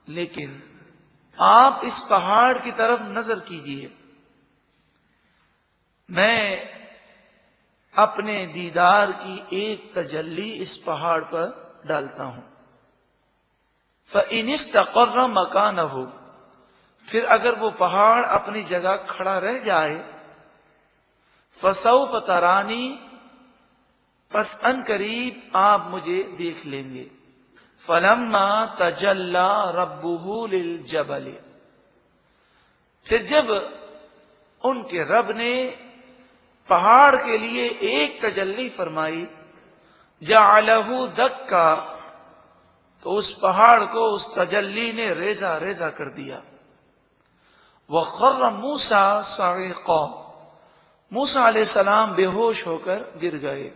لیکن آپ اس پہاڑ کی طرف نظر کیجئے، میں اپنے دیدار کی ایک تجلی اس پہاڑ پر ڈالتا ہوں. فَإِنِ اسْتَقَرَّ مَكَانَهُ، پھر اگر وہ پہاڑ اپنی جگہ کھڑا رہ جائے، فَسَوْفَ تَرَانِي، پس ان قریب آپ مجھے دیکھ لیں گے. فَلَمَّا تَجَلَّى رَبُّهُ لِلْجَبَلِ، پھر جب ان کے رب نے پہاڑ کے لیے ایک تجلی فرمائی، جَعَلَهُ دَكَّا، تو اس پہاڑ کو اس تجلی نے ریزہ ریزہ کر دیا. وَخَرَّ مُوسَىٰ صَعِقًا، موسیٰ علیہ السلام بے ہوش ہو کر گر گئے.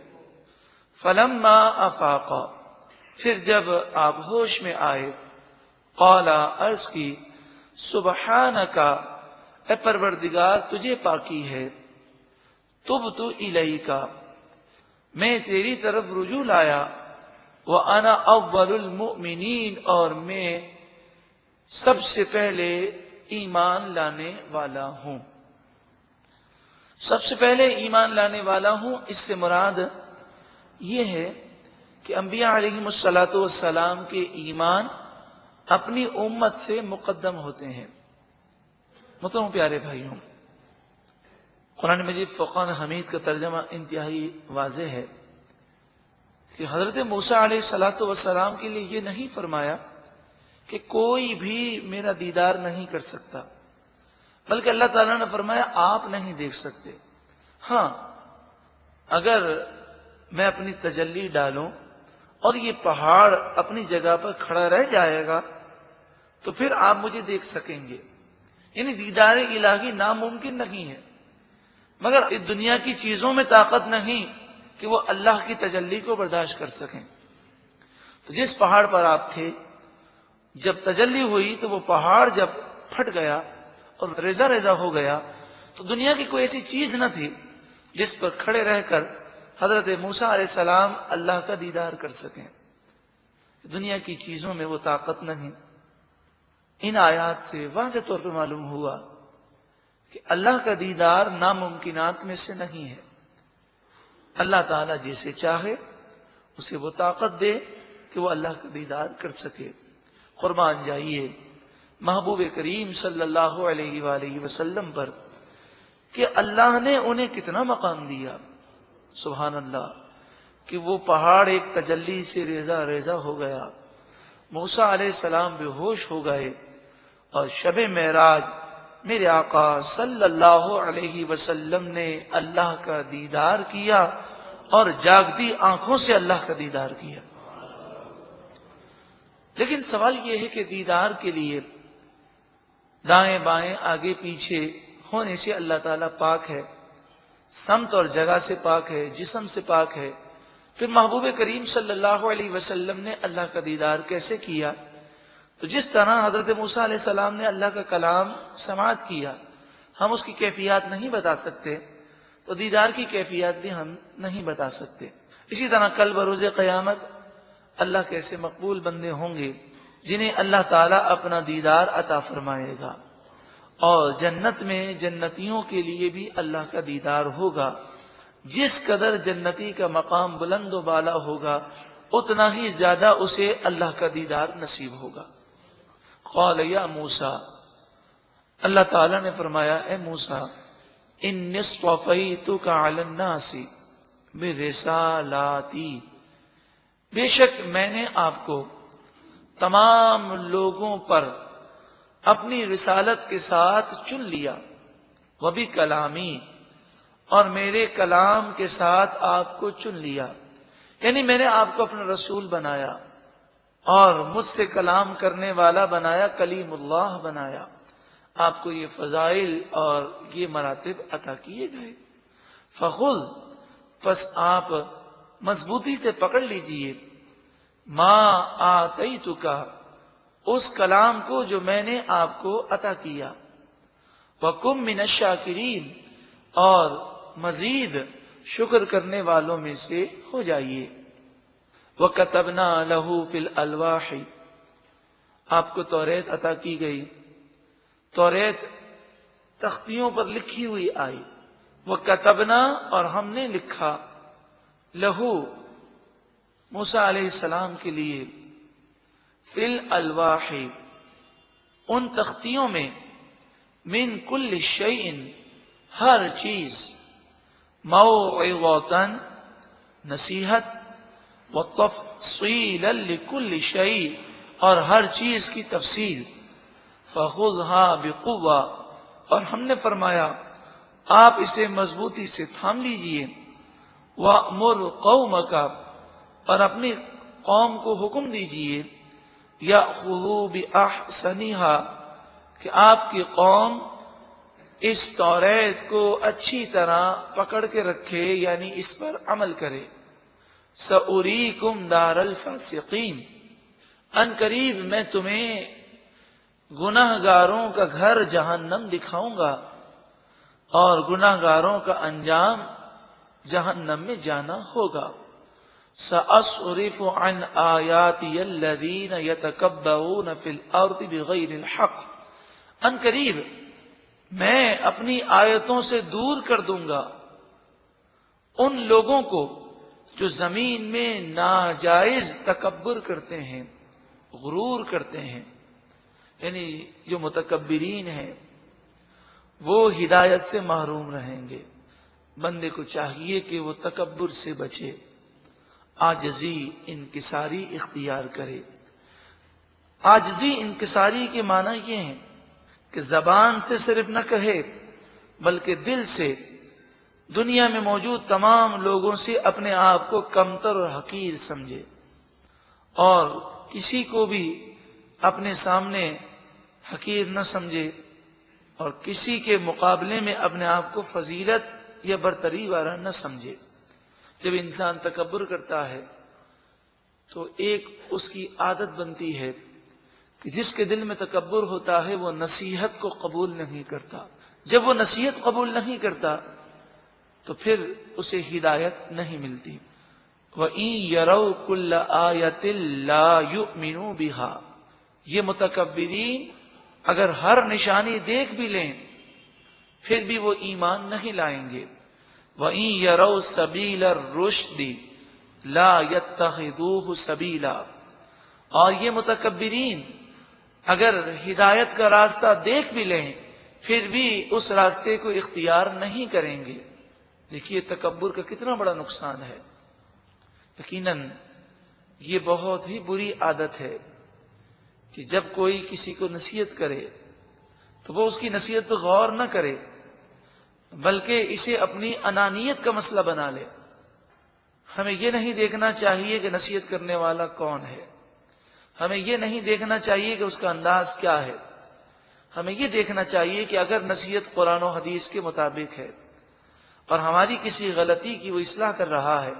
فَلَمَّا أَفَاقَ، پھر جب آپ ہوش میں آئے، قَالَ، عرض کی، سُبْحَانَكَ، اے پروردگار تجھے پاکی ہے، تبت الیک، میں تیری طرف رجوع لایا، وَأَنَا أَوَّلُ الْمُؤْمِنِينَ، اور میں سب سے پہلے ایمان لانے والا ہوں، سب سے پہلے ایمان لانے والا ہوں۔ اس سے مراد یہ ہے کہ انبیاء علیہم الصلاۃ والسلام کے ایمان اپنی امت سے مقدم ہوتے ہیں۔ محترم پیارے بھائیوں، قرآن مجید فرقان حمید کا ترجمہ انتہائی واضح ہے کہ حضرت موسیٰ علیہ الصلاۃ والسلام کے لیے یہ نہیں فرمایا کہ کوئی بھی میرا دیدار نہیں کر سکتا، بلکہ اللہ تعالیٰ نے فرمایا آپ نہیں دیکھ سکتے۔ ہاں، اگر میں اپنی تجلی ڈالوں اور یہ پہاڑ اپنی جگہ پر کھڑا رہ جائے گا تو پھر آپ مجھے دیکھ سکیں گے، یعنی دیدار الہی ناممکن نہیں ہے، مگر اس دنیا کی چیزوں میں طاقت نہیں کہ وہ اللہ کی تجلی کو برداشت کر سکیں۔ تو جس پہاڑ پر آپ تھے، جب تجلی ہوئی تو وہ پہاڑ جب پھٹ گیا اور ریزہ ریزہ ہو گیا تو دنیا کی کوئی ایسی چیز نہ تھی جس پر کھڑے رہ کر حضرت موسیٰ علیہ السلام اللہ کا دیدار کر سکیں۔ دنیا کی چیزوں میں وہ طاقت نہیں۔ ان آیات سے واضح طور پہ معلوم ہوا کہ اللہ کا دیدار ناممکنات میں سے نہیں ہے۔ اللہ تعالیٰ جسے چاہے اسے وہ طاقت دے کہ وہ اللہ کا دیدار کر سکے۔ قربان جائیے محبوب کریم صلی اللہ علیہ وآلہ وسلم پر کہ اللہ نے انہیں کتنا مقام دیا، سبحان اللہ، کہ وہ پہاڑ ایک تجلی سے ریزہ ریزہ ہو گیا، موسیٰ علیہ السلام بے ہوش ہو گئے، اور شب معراج میرے آقا صلی اللہ علیہ وسلم نے اللہ کا دیدار کیا اور جاگتی آنکھوں سے اللہ کا دیدار کیا۔ لیکن سوال یہ ہے کہ دیدار کے لیے دائیں بائیں آگے پیچھے ہونے سے اللہ تعالیٰ پاک ہے، سمت اور جگہ سے پاک ہے، جسم سے پاک ہے، پھر محبوب کریم صلی اللہ علیہ وسلم نے اللہ کا دیدار کیسے کیا؟ تو جس طرح حضرت موسیٰ علیہ السلام نے اللہ کا کلام سماعت کیا، ہم اس کی کیفیات نہیں بتا سکتے، تو دیدار کی کیفیات بھی ہم نہیں بتا سکتے۔ اسی طرح کل بروز قیامت اللہ کیسے مقبول بندے ہوں گے جنہیں اللہ تعالیٰ اپنا دیدار عطا فرمائے گا، اور جنت میں جنتیوں کے لیے بھی اللہ کا دیدار ہوگا۔ جس قدر جنتی کا مقام بلند و بالا ہوگا اتنا ہی زیادہ اسے اللہ کا دیدار نصیب ہوگا۔ قال یا موسیٰ، اللہ تعالیٰ نے فرمایا اے موسیٰ، انی اصطفیتک علی الناس برسالاتی، بے شک میں نے آپ کو تمام لوگوں پر اپنی رسالت کے ساتھ چن لیا، وبکلامی، اور میرے کلام کے ساتھ آپ کو چن لیا، یعنی میں نے آپ کو اپنا رسول بنایا اور مجھ سے کلام کرنے والا بنایا، کلیم اللہ بنایا، آپ کو یہ فضائل اور یہ مراتب عطا کیے گئے۔ فخذ، پس آپ مضبوطی سے پکڑ لیجئے، ما آتیتک، اس کلام کو جو میں نے آپ کو عطا کیا، وکن من الشاکرین، اور مزید شکر کرنے والوں میں سے ہو جائیے۔ وَكَتَبْنَا لَهُ فِي الْأَلْوَاحِ، آپ کو توریت عطا کی گئی، توریت تختیوں پر لکھی ہوئی آئی۔ وَكَتَبْنَا، اور ہم نے لکھا، لہو، موسیٰ علیہ السلام کے لیے، فی الالواح، ان تختیوں میں، من کل شیء، ہر چیز، موعظۃ، نصیحت، وتفصیلا لکل شیء، اور ہر چیز کی تفصیل، فخذھا بقوہ، اور ہم نے فرمایا آپ اسے مضبوطی سے تھام لیجئے، وَأْمُرْ قَوْمَكَ، اور اپنی قوم کو حکم دیجئے، یأخذوا بأحسنها، کہ آپ کی قوم اس توریت کو اچھی طرح پکڑ کے رکھے، یعنی اس پر عمل کرے۔ سأریکم دار الفاسقین، ان قریب میں تمہیں گناہ گاروں کا گھر جہنم دکھاؤں گا۔ اور گناہگاروں کا انجام جہنم میں جانا ہوگا۔ سأصرف عن آیاتی الذین یتکبرون فی الارض بغیر الحق، ان قریب میں اپنی آیتوں سے دور کر دوں گا ان لوگوں کو جو زمین میں ناجائز تکبر کرتے ہیں، غرور کرتے ہیں، یعنی جو متکبرین ہیں وہ ہدایت سے محروم رہیں گے۔ بندے کو چاہیے کہ وہ تکبر سے بچے، عاجزی انکساری اختیار کرے۔ عاجزی انکساری کے معنی یہ ہیں کہ زبان سے صرف نہ کہے بلکہ دل سے دنیا میں موجود تمام لوگوں سے اپنے آپ کو کمتر اور حقیر سمجھے، اور کسی کو بھی اپنے سامنے حقیر نہ سمجھے، اور کسی کے مقابلے میں اپنے آپ کو فضیلت یا برتری والا نہ سمجھے۔ جب انسان تکبر کرتا ہے تو ایک اس کی عادت بنتی ہے کہ جس کے دل میں تکبر ہوتا ہے وہ نصیحت کو قبول نہیں کرتا۔ جب وہ نصیحت قبول نہیں کرتا تو پھر اسے ہدایت نہیں ملتی۔ وَإِن يَرَوْا كُلَّ آیَةٍ لَا يُؤْمِنُوا بِهَا، یہ متکبرین اگر ہر نشانی دیکھ بھی لیں پھر بھی وہ ایمان نہیں لائیں گے۔ وَإِن يَرَوْا سَبِيلَ الرُّشْدِ لَا يَتَّخِذُوهُ سَبِيلًا، اور یہ متکبرین اگر ہدایت کا راستہ دیکھ بھی لیں پھر بھی اس راستے کو اختیار نہیں کریں گے۔ دیکھیے تکبر کا کتنا بڑا نقصان ہے۔ یقیناً یہ بہت ہی بری عادت ہے کہ جب کوئی کسی کو نصیحت کرے تو وہ اس کی نصیحت پہ غور نہ کرے بلکہ اسے اپنی انانیت کا مسئلہ بنا لے۔ ہمیں یہ نہیں دیکھنا چاہیے کہ نصیحت کرنے والا کون ہے، ہمیں یہ نہیں دیکھنا چاہیے کہ اس کا انداز کیا ہے، ہمیں یہ دیکھنا چاہیے کہ اگر نصیحت قرآن و حدیث کے مطابق ہے اور ہماری کسی غلطی کی وہ اصلاح کر رہا ہے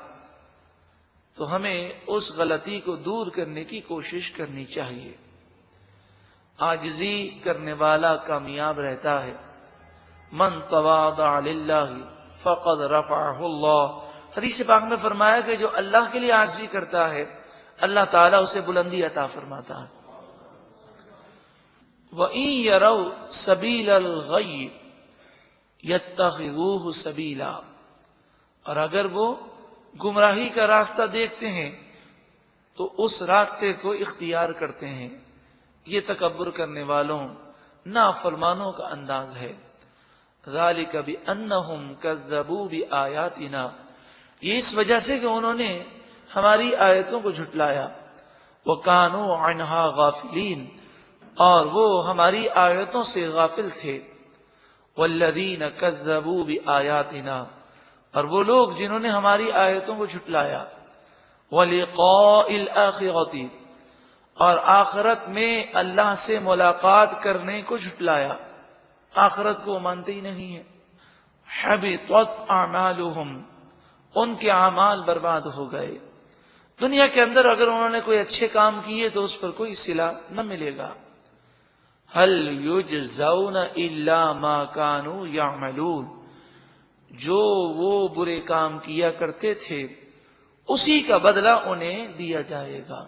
تو ہمیں اس غلطی کو دور کرنے کی کوشش کرنی چاہیے۔ عاجزی کرنے والا کامیاب رہتا ہے۔ من تواضع للہ فقد رفعہ اللہ، حدیث پاک میں فرمایا کہ جو اللہ کے لیے عاجزی کرتا ہے اللہ تعالیٰ اسے بلندی عطا فرماتا ہے۔ وَإِن يَرَوْا سَبِيلَ الْغَيِّ يَتَّخِذُوهُ سَبِيلًا، اور اگر وہ گمراہی کا راستہ دیکھتے ہیں تو اس راستے کو اختیار کرتے ہیں۔ یہ تکبر کرنے والوں نافرمانوں کا انداز ہے۔ ذَلِكَ بِأَنَّهُمْ كَذَّبُوا بِآيَاتِنَا، یہ اس وجہ سے کہ انہوں نے ہماری آیتوں کو جھٹلایا۔ وَكَانُوا عَنْهَا غَافِلِينَ، اور وہ ہماری آیتوں سے غافل تھے۔ وَالَّذِينَ كَذَّبُوا بِآيَاتِنَا، اور وہ لوگ جنہوں نے ہماری آیتوں کو جھٹلایا۔ وَلِقَاءِ الْآخِرَةِ، اور آخرت میں اللہ سے ملاقات کرنے کو جھٹلایا، آخرت کو وہ مانتے ہی نہیں ہیں۔ حَبِطَتْ أَعْمَالُهُمْ، ان کے اعمال برباد ہو گئے۔ دنیا کے اندر اگر انہوں نے کوئی اچھے کام کیے تو اس پر کوئی صلہ نہ ملے گا۔ هَلْ يُجْزَوْنَ إِلَّا مَا كَانُوا يَعْمَلُونَ، جو وہ برے کام کیا کرتے تھے اسی کا بدلہ انہیں دیا جائے گا۔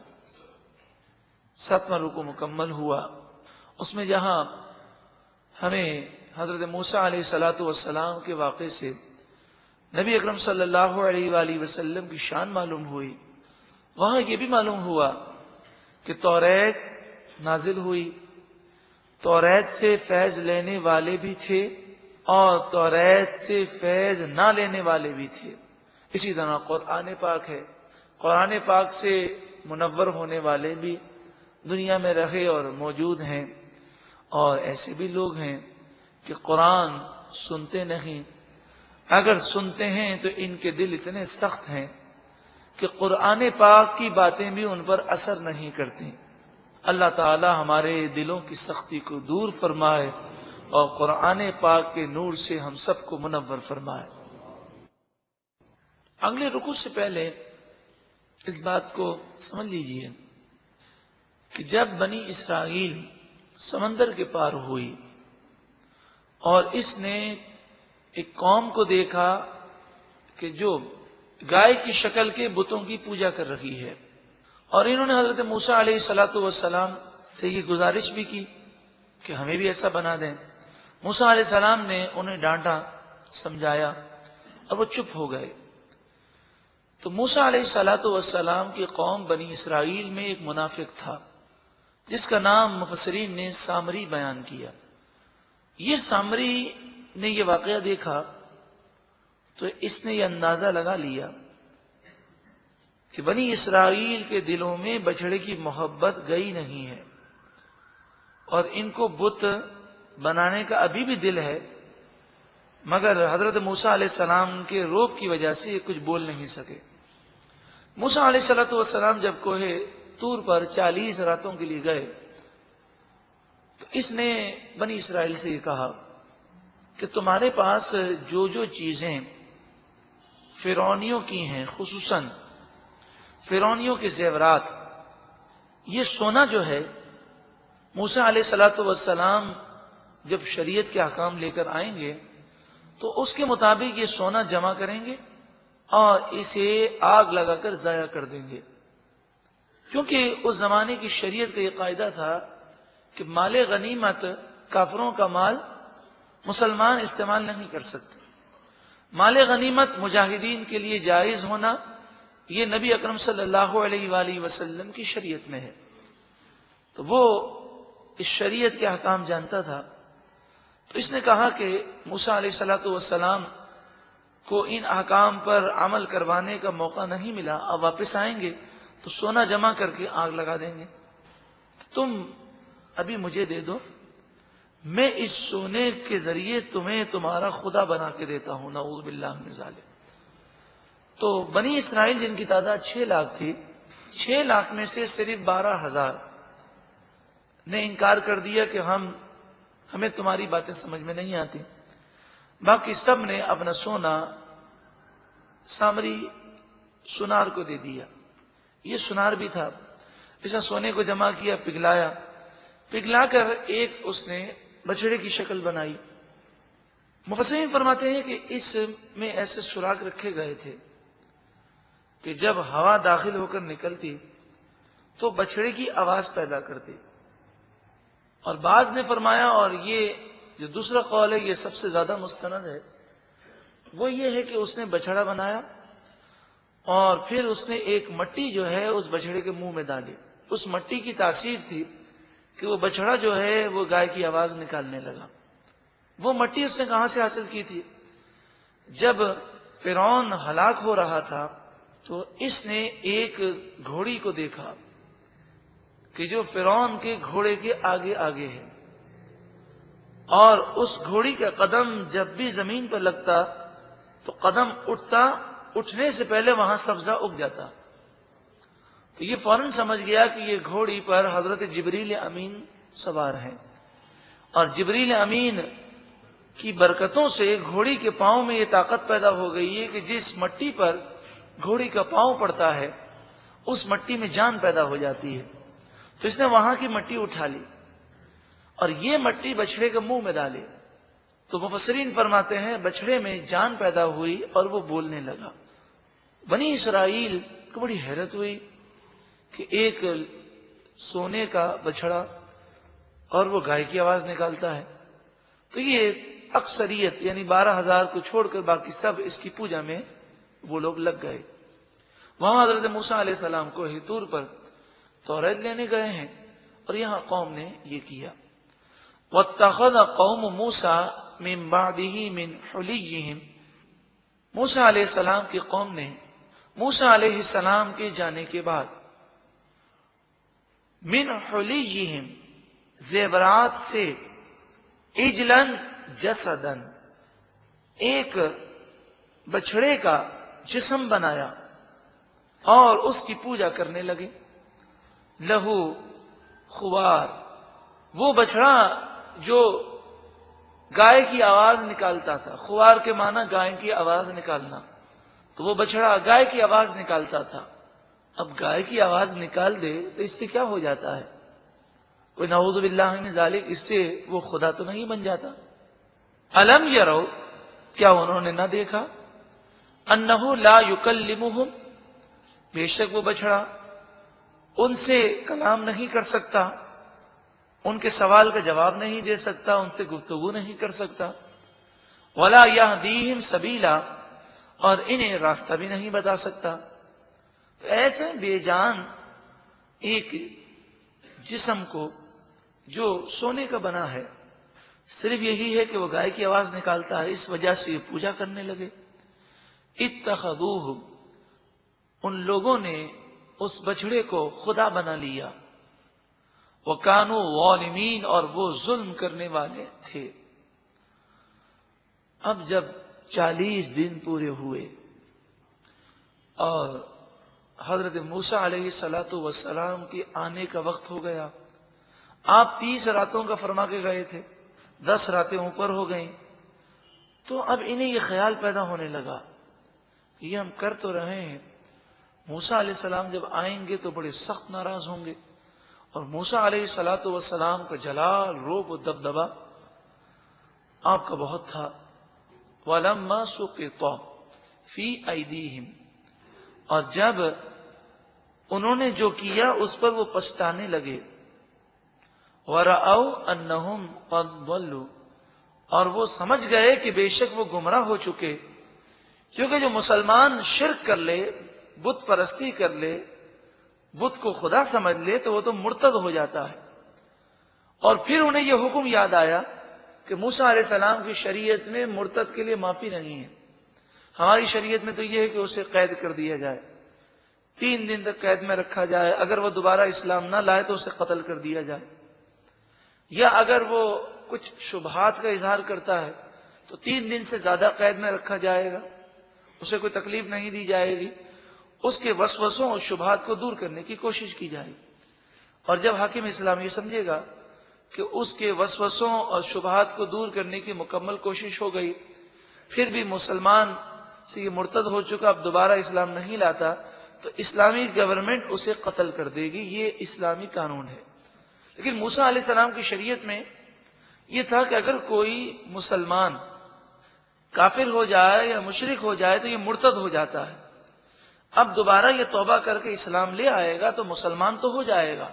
7واں رکوع مکمل ہوا، اس میں جہاں ہمیں حضرت موسیٰ علیہ السلام کے واقعے سے نبی اکرم صلی اللہ علیہ وآلہ وسلم کی شان معلوم ہوئی، وہاں یہ بھی معلوم ہوا کہ توریت نازل ہوئی، توریت سے فیض لینے والے بھی تھے اور توریت سے فیض نہ لینے والے بھی تھے۔ اسی طرح قرآن پاک ہے، قرآن پاک سے منور ہونے والے بھی دنیا میں رہے اور موجود ہیں، اور ایسے بھی لوگ ہیں کہ قرآن سنتے نہیں، اگر سنتے ہیں تو ان کے دل اتنے سخت ہیں کہ قرآن پاک کی باتیں بھی ان پر اثر نہیں کرتی۔ اللہ تعالی ہمارے دلوں کی سختی کو دور فرمائے اور قرآن پاک کے نور سے ہم سب کو منور فرمائے۔ اگلے رکوع سے پہلے اس بات کو سمجھ لیجئے کہ جب بنی اسرائیل سمندر کے پار ہوئی اور اس نے ایک قوم کو دیکھا کہ جو گائے کی شکل کے بتوں کی پوجا کر رہی ہے، اور انہوں نے حضرت موسیٰ علیہ الصلوۃ والسلام سے یہ گزارش بھی کی کہ ہمیں بھی ایسا بنا دیں۔ موسیٰ علیہ السلام نے انہیں ڈانٹا، سمجھایا، اور وہ چپ ہو گئے۔ تو موسیٰ علیہ الصلوۃ والسلام کی قوم بنی اسرائیل میں ایک منافق تھا جس کا نام مفسرین نے سامری بیان کیا۔ یہ سامری نے یہ واقعہ دیکھا تو اس نے یہ اندازہ لگا لیا کہ بنی اسرائیل کے دلوں میں بچڑے کی محبت گئی نہیں ہے، اور ان کو بت بنانے کا ابھی بھی دل ہے، مگر حضرت موسیٰ علیہ السلام کے روب کی وجہ سے یہ کچھ بول نہیں سکے۔ موسیٰ علیہ السلام جب کوہ طور پر 40 راتوں کے لیے گئے تو اس نے بنی اسرائیل سے یہ کہا کہ تمہارے پاس جو جو چیزیں فرعونیوں کی ہیں، خصوصاً فرعونیوں کے زیورات، یہ سونا جو ہے، موسیٰ علیہ السلام جب شریعت کے احکام لے کر آئیں گے تو اس کے مطابق یہ سونا جمع کریں گے اور اسے آگ لگا کر ضائع کر دیں گے، کیونکہ اس زمانے کی شریعت کا یہ قاعدہ تھا کہ مال غنیمت، کافروں کا مال مسلمان استعمال نہیں کر سکتے۔ مال غنیمت مجاہدین کے لیے جائز ہونا یہ نبی اکرم صلی اللہ علیہ وآلہ وسلم کی شریعت میں ہے، تو وہ اس شریعت کے احکام جانتا تھا۔ تو اس نے کہا کہ موسیٰ علیہ السلام کو ان احکام پر عمل کروانے کا موقع نہیں ملا، اب واپس آئیں گے تو سونا جمع کر کے آگ لگا دیں گے، تم ابھی مجھے دے دو، میں اس سونے کے ذریعے تمہیں تمہارا خدا بنا کے دیتا ہوں، نعوذ باللہ من ذالک۔ تو بنی اسرائیل جن کی تعداد 6 لاکھ تھی، 6 لاکھ میں سے صرف 12,000 نے انکار کر دیا کہ ہمیں تمہاری باتیں سمجھ میں نہیں آتی، باقی سب نے اپنا سونا سامری سنار کو دے دیا۔ یہ سنار بھی تھا، ایسا سونے کو جمع کیا، پگھلا کر ایک اس نے بچڑے کی شکل بنائی۔ مفسرین فرماتے ہیں کہ اس میں ایسے سوراخ رکھے گئے تھے کہ جب ہوا داخل ہو کر نکلتی تو بچڑے کی آواز پیدا کرتی، اور بعض نے فرمایا، اور یہ جو دوسرا قول ہے یہ سب سے زیادہ مستند ہے، وہ یہ ہے کہ اس نے بچڑا بنایا اور پھر اس نے ایک مٹی جو ہے اس بچڑے کے منہ میں ڈالی۔ اس مٹی کی تاثیر تھی کہ وہ بچڑا جو ہے وہ گائے کی آواز نکالنے لگا۔ وہ مٹی اس نے کہاں سے حاصل کی تھی؟ جب فرعون ہلاک ہو رہا تھا تو اس نے ایک گھوڑی کو دیکھا کہ جو فرعون کے گھوڑے کے آگے آگے ہے، اور اس گھوڑی کا قدم جب بھی زمین پر لگتا تو قدم اٹھنے سے پہلے وہاں سبزہ اگ جاتا۔ تو یہ فوراً سمجھ گیا کہ یہ گھوڑی پر حضرت جبریل امین سوار ہیں، اور جبریل امین کی برکتوں سے گھوڑی کے پاؤں میں یہ طاقت پیدا ہو گئی ہے کہ جس مٹی پر گھوڑی کا پاؤں پڑتا ہے اس مٹی میں جان پیدا ہو جاتی ہے۔ تو اس نے وہاں کی مٹی اٹھا لی اور یہ مٹی بچڑے کے منہ میں ڈالی، تو مفسرین فرماتے ہیں بچڑے میں جان پیدا ہوئی اور وہ بولنے لگا۔ بنی اسرائیل کو بڑی حیرت ہوئی کہ ایک سونے کا بچڑا اور وہ گائے کی آواز نکالتا ہے۔ تو یہ اکثریت یعنی 12,000 کو چھوڑ کر باقی سب اس کی پوجا میں وہ لوگ لگ گئے۔ وہاں حضرت موسیٰ علیہ السلام کو طور پر توریت لینے گئے ہیں، اور یہاں قوم نے یہ کیا۔ وَاتَّخَذَ قَوْمُ مُوسَىٰ مِن بَعْدِهِ مِنْ حُلِيِّهِمْ، موسیٰ علیہ السلام کی قوم نے موسیٰ علیہ السلام کے جانے کے بعد من حلیہم زیورات سے عجلاً جسداً ایک بچڑے کا جسم بنایا اور اس کی پوجا کرنے لگے۔ لہو خوار، وہ بچڑا جو گائے کی آواز نکالتا تھا، خوار کے معنی گائے کی آواز نکالنا، تو وہ بچڑا گائے کی آواز نکالتا تھا۔ اب گائے کی آواز نکال دے تو اس سے کیا ہو جاتا ہے؟ کوئی نعوذ باللہ من ذالک، اس سے وہ خدا تو نہیں بن جاتا۔ الم یرو، کیا انہوں نے نہ دیکھا؟ انہ لا یکلمہم، بے شک وہ بچڑا ان سے کلام نہیں کر سکتا، ان کے سوال کا جواب نہیں دے سکتا، ان سے گفتگو نہیں کر سکتا، ولا یہدیہم سبیلا، اور انہیں راستہ بھی نہیں بتا سکتا۔ تو ایسے بے جان ایک جسم کو جو سونے کا بنا ہے، صرف یہی ہے کہ وہ گائے کی آواز نکالتا ہے، اس وجہ سے یہ پوجا کرنے لگے۔ اتخذوہ، ان لوگوں نے اس بچڑے کو خدا بنا لیا، وکانوا ظالمین، اور وہ ظلم کرنے والے تھے۔ اب جب 40 دن پورے ہوئے اور حضرت موسیٰ علیہ السلام کی آنے کا وقت ہو گیا، آپ 30 راتوں کا فرما کے گئے تھے، 10 راتیں اوپر ہو گئیں، تو اب انہیں یہ خیال پیدا ہونے لگا کہ یہ ہم کر تو رہے ہیں، موسیٰ علیہ السلام جب آئیں گے تو بڑے سخت ناراض ہوں گے، اور موسیٰ علیہ السلام کا جلال، روب و دبدبہ آپ کا بہت تھا۔ وَلَمَّا سُقِطَ فِي أَيْدِيهِمْ، اور جب انہوں نے جو کیا اس پر وہ پچھتانے لگے، وَرَأَوْا أَنَّهُمْ قَدْ ضَلُّوا، اور وہ سمجھ گئے کہ بے شک وہ گمراہ ہو چکے، کیونکہ جو مسلمان شرک کر لے، بت پرستی کر لے، بت کو خدا سمجھ لے، تو وہ تو مرتد ہو جاتا ہے۔ اور پھر انہیں یہ حکم یاد آیا کہ موسیٰ علیہ السلام کی شریعت میں مرتد کے لیے معافی نہیں ہے، ہماری شریعت میں تو یہ ہے کہ اسے قید کر دیا جائے، 3 دن تک قید میں رکھا جائے، اگر وہ دوبارہ اسلام نہ لائے تو اسے قتل کر دیا جائے، یا اگر وہ کچھ شبہات کا اظہار کرتا ہے تو 3 دن سے زیادہ قید میں رکھا جائے گا، اسے کوئی تکلیف نہیں دی جائے گی، اس کے وسوسوں اور شبہات کو دور کرنے کی کوشش کی جائے گی۔ اور جب حاکم اسلام یہ سمجھے گا کہ اس کے وسوسوں اور شبہات کو دور کرنے کی مکمل کوشش ہو گئی، پھر بھی مسلمان سے یہ مرتد ہو چکا، اب دوبارہ اسلام نہیں لاتا، تو اسلامی گورنمنٹ اسے قتل کر دے گی، یہ اسلامی قانون ہے۔ لیکن موسیٰ علیہ السلام کی شریعت میں یہ تھا کہ اگر کوئی مسلمان کافر ہو جائے یا مشرک ہو جائے تو یہ مرتد ہو جاتا ہے، اب دوبارہ یہ توبہ کر کے اسلام لے آئے گا تو مسلمان تو ہو جائے گا،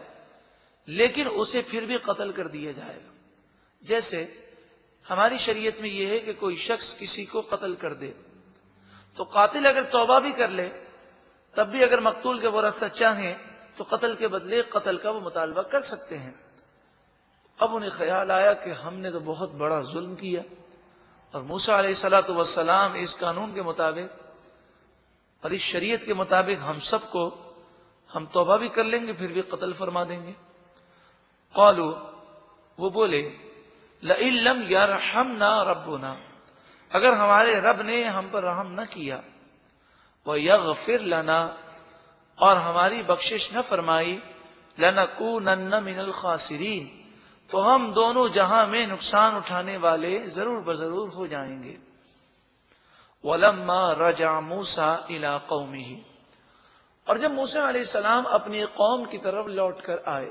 لیکن اسے پھر بھی قتل کر دیا جائے گا۔ جیسے ہماری شریعت میں یہ ہے کہ کوئی شخص کسی کو قتل کر دے تو قاتل اگر توبہ بھی کر لے تب بھی اگر مقتول کے ورثہ چاہیں تو قتل کے بدلے قتل کا وہ مطالبہ کر سکتے ہیں۔ اب انہیں خیال آیا کہ ہم نے تو بہت بڑا ظلم کیا، اور موسیٰ علیہ السلام اس قانون کے مطابق اور اس شریعت کے مطابق ہم توبہ بھی کر لیں گے پھر بھی قتل فرما دیں گے۔ قالوا، وہ بولے، لئن لم یرحمنا ربنا، اگر ہمارے رب نے ہم پر رحم نہ کیا، ویغفر لنا، اور ہماری بخشش نہ فرمائی، لنکونن من الخاسرین، تو ہم دونوں جہاں میں نقصان اٹھانے والے ضرور بضرور ہو جائیں گے۔ وَلَمَّا رَجَعَ مُوسَىٰ إِلَىٰ قَوْمِهِ، اور جب موسیٰ علیہ السلام اپنی قوم کی طرف لوٹ کر آئے،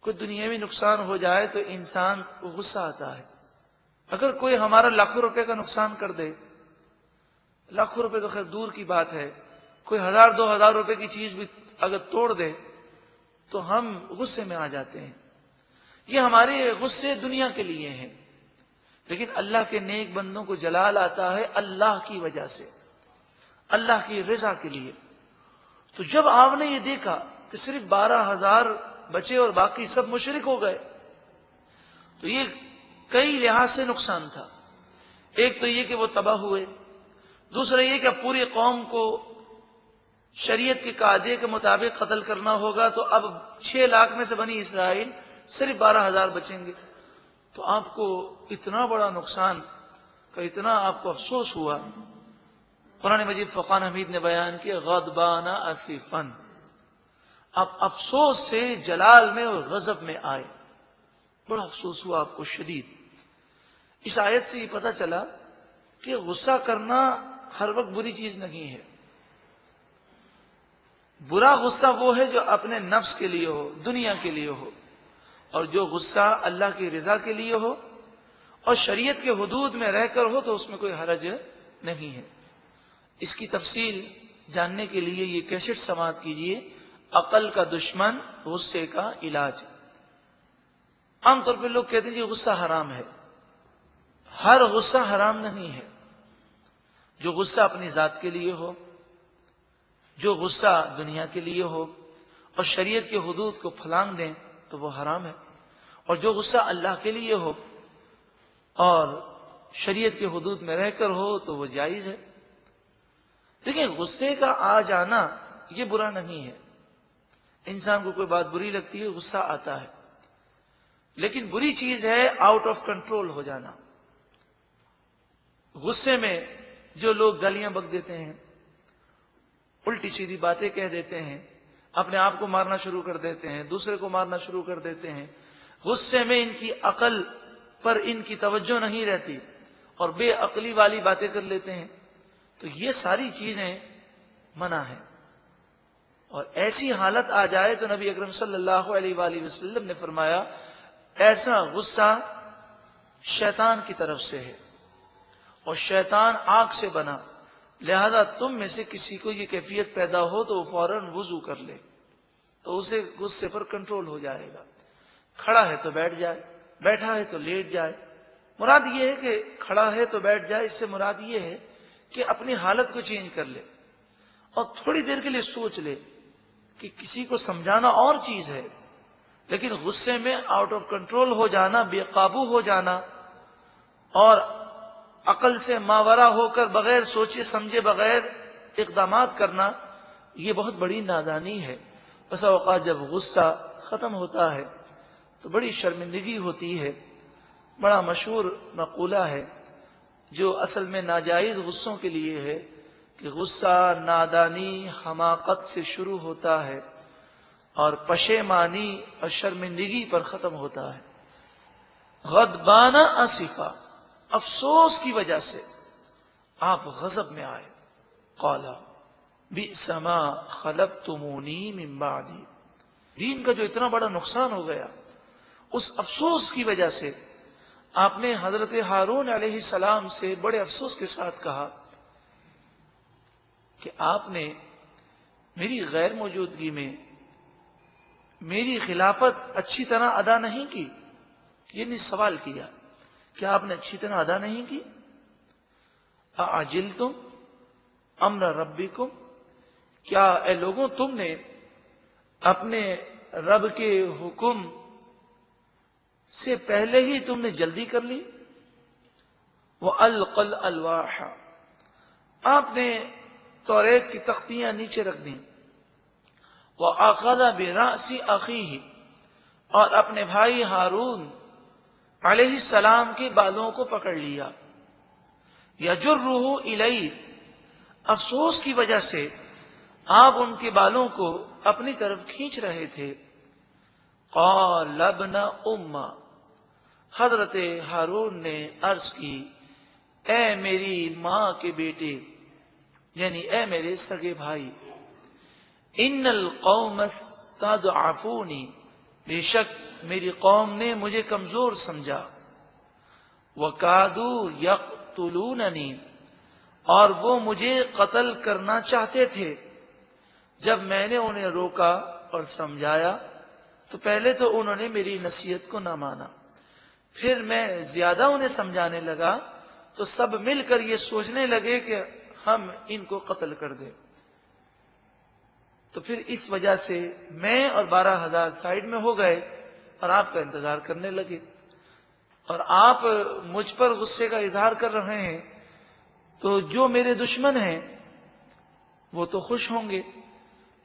کوئی دنیاوی نقصان ہو جائے تو انسان کو غصہ آتا ہے، اگر کوئی ہمارا لاکھوں روپے کا نقصان کر دے، لاکھوں روپے تو خیر دور کی بات ہے، کوئی 1000-2000 روپے کی چیز بھی اگر توڑ دے تو ہم غصے میں آ جاتے ہیں، یہ ہمارے غصے دنیا کے لیے ہیں، لیکن اللہ کے نیک بندوں کو جلال آتا ہے اللہ کی وجہ سے، اللہ کی رضا کے لیے۔ تو جب آپ نے یہ دیکھا کہ صرف 12,000 بچے اور باقی سب مشرک ہو گئے، تو یہ کئی لحاظ سے نقصان تھا۔ ایک تو یہ کہ وہ تباہ ہوئے، دوسرا یہ کہ پوری قوم کو شریعت کے قاعدے کے مطابق قتل کرنا ہوگا، تو اب 6 لاکھ میں سے بنی اسرائیل صرف 12,000 بچیں گے، تو آپ کو اتنا بڑا نقصان کا اتنا آپ کو افسوس ہوا۔ قرآن مجید فقان حمید نے بیان کیا، غضبان اسفن، آپ افسوس سے جلال میں اور غضب میں آئے، بڑا افسوس ہوا آپ کو شدید۔ اس آیت سے یہ پتہ چلا کہ غصہ کرنا ہر وقت بری چیز نہیں ہے۔ برا غصہ وہ ہے جو اپنے نفس کے لیے ہو، دنیا کے لیے ہو، اور جو غصہ اللہ کی رضا کے لیے ہو اور شریعت کے حدود میں رہ کر ہو تو اس میں کوئی حرج نہیں ہے۔ اس کی تفصیل جاننے کے لیے یہ کیسٹ سماعت کیجئے، عقل کا دشمن غصے کا علاج۔ عام طور پہ لوگ کہتے ہیں کہ غصہ حرام ہے۔ ہر غصہ حرام نہیں ہے۔ جو غصہ اپنی ذات کے لیے ہو، جو غصہ دنیا کے لیے ہو اور شریعت کے حدود کو پھلانگ دیں تو وہ حرام ہے، اور جو غصہ اللہ کے لیے ہو اور شریعت کے حدود میں رہ کر ہو تو وہ جائز ہے۔ دیکھیں، غصے کا آ جانا یہ برا نہیں ہے۔ انسان کو کوئی بات بری لگتی ہے، غصہ آتا ہے، لیکن بری چیز ہے آؤٹ آف کنٹرول ہو جانا۔ غصے میں جو لوگ گالیاں بک دیتے ہیں، الٹی سیدھی باتیں کہہ دیتے ہیں، اپنے آپ کو مارنا شروع کر دیتے ہیں، دوسرے کو مارنا شروع کر دیتے ہیں، غصے میں ان کی عقل پر ان کی توجہ نہیں رہتی اور بے عقلی والی باتیں کر لیتے ہیں، تو یہ ساری چیزیں منع ہیں۔ اور ایسی حالت آ جائے تو نبی اکرم صلی اللہ علیہ وآلہ وسلم نے فرمایا ایسا غصہ شیطان کی طرف سے ہے، اور شیطان آگ سے بنا، لہذا تم میں سے کسی کو یہ کیفیت پیدا ہو تو وہ فوراً وضو کر لے، تو اسے غصے پر کنٹرول ہو جائے گا۔ کھڑا ہے تو بیٹھ جائے، بیٹھا ہے تو لیٹ جائے۔ مراد یہ ہے کہ کھڑا ہے تو بیٹھ جائے، اس سے مراد یہ ہے کہ اپنی حالت کو چینج کر لے اور تھوڑی دیر کے لیے سوچ لے کہ کسی کو سمجھانا اور چیز ہے، لیکن غصے میں آؤٹ آف کنٹرول ہو جانا، بے قابو ہو جانا اور عقل سے ماورا ہو کر بغیر سوچے سمجھے بغیر اقدامات کرنا، یہ بہت بڑی نادانی ہے۔ بس اوقات جب غصہ ختم ہوتا ہے تو بڑی شرمندگی ہوتی ہے۔ بڑا مشہور مقولہ ہے جو اصل میں ناجائز غصوں کے لیے ہے کہ غصہ نادانی حماقت سے شروع ہوتا ہے اور پشیمانی اور شرمندگی پر ختم ہوتا ہے۔ غضبانہ آصفہ، افسوس کی وجہ سے آپ غضب میں آئے۔ قالا بئس ما خلفتمونی من بعدی، دین کا جو اتنا بڑا نقصان ہو گیا، اس افسوس کی وجہ سے آپ نے حضرت ہارون علیہ السلام سے بڑے افسوس کے ساتھ کہا کہ آپ نے میری غیر موجودگی میں میری خلافت اچھی طرح ادا نہیں کی۔ یہ نہیں سوال کیا کہ آپ نے اچھی طرح ادا نہیں کی۔ اعجلتم امر ربکم، کیا اے لوگوں تم نے اپنے رب کے حکم سے پہلے ہی تم نے جلدی کر لی؟ وَأَلْقَ الْأَلْوَاحَ، آپ نے توریت کی تختیاں نیچے رکھ دیں۔ وَأَخَذَ بِرَأْسِ أَخِيهِ، اور اپنے بھائی ہارون علیہ السلام کے بالوں کو پکڑ لیا۔ يَجُرُّهُ إِلَيْهِ، افسوس کی وجہ سے آپ ان کے بالوں کو اپنی طرف کھینچ رہے تھے۔ قال ابن ام، حضرت ہارون نے عرض کی اے میری ماں کے بیٹے، یعنی اے میرے سگے بھائی، ان القوم استضعفونی، بے شک میری قوم نے مجھے کمزور سمجھا، وکادوا یقتلوننی، اور وہ مجھے قتل کرنا چاہتے تھے۔ جب میں نے انہیں روکا اور سمجھایا تو پہلے تو انہوں نے میری نصیحت کو نہ مانا، پھر میں زیادہ انہیں سمجھانے لگا تو سب مل کر یہ سوچنے لگے کہ ہم ان کو قتل کر دیں۔ تو پھر اس وجہ سے میں اور 12,000 سائیڈ میں ہو گئے اور آپ کا انتظار کرنے لگے، اور آپ مجھ پر غصے کا اظہار کر رہے ہیں تو جو میرے دشمن ہیں وہ تو خوش ہوں گے۔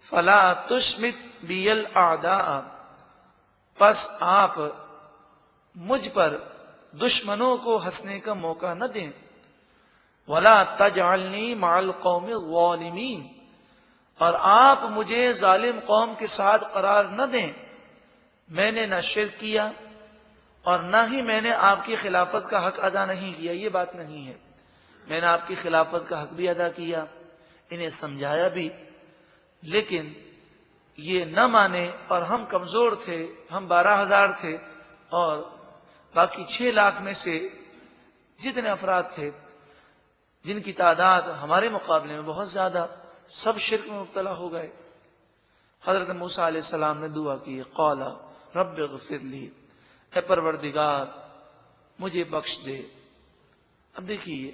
فلا تشمت بی الاعداء، پس آپ مجھ پر دشمنوں کو ہنسنے کا موقع نہ دیں۔ ولا تجعلنی مع القوم الظالمین، اور آپ مجھے ظالم قوم کے ساتھ قرار نہ دیں۔ میں نے نہ شرک کیا اور نہ ہی میں نے آپ کی خلافت کا حق ادا نہیں کیا، یہ بات نہیں ہے، میں نے آپ کی خلافت کا حق بھی ادا کیا، انہیں سمجھایا بھی، لیکن یہ نہ مانے، اور ہم کمزور تھے، ہم 12,000 تھے اور باقی 6 لاکھ میں سے جتنے افراد تھے جن کی تعداد ہمارے مقابلے میں بہت زیادہ، سب شرک میں مبتلا ہو گئے۔ حضرت موسیٰ علیہ السلام نے دعا کی، قال رب اغفر لی، اے پروردگار مجھے بخش دے۔ اب دیکھیے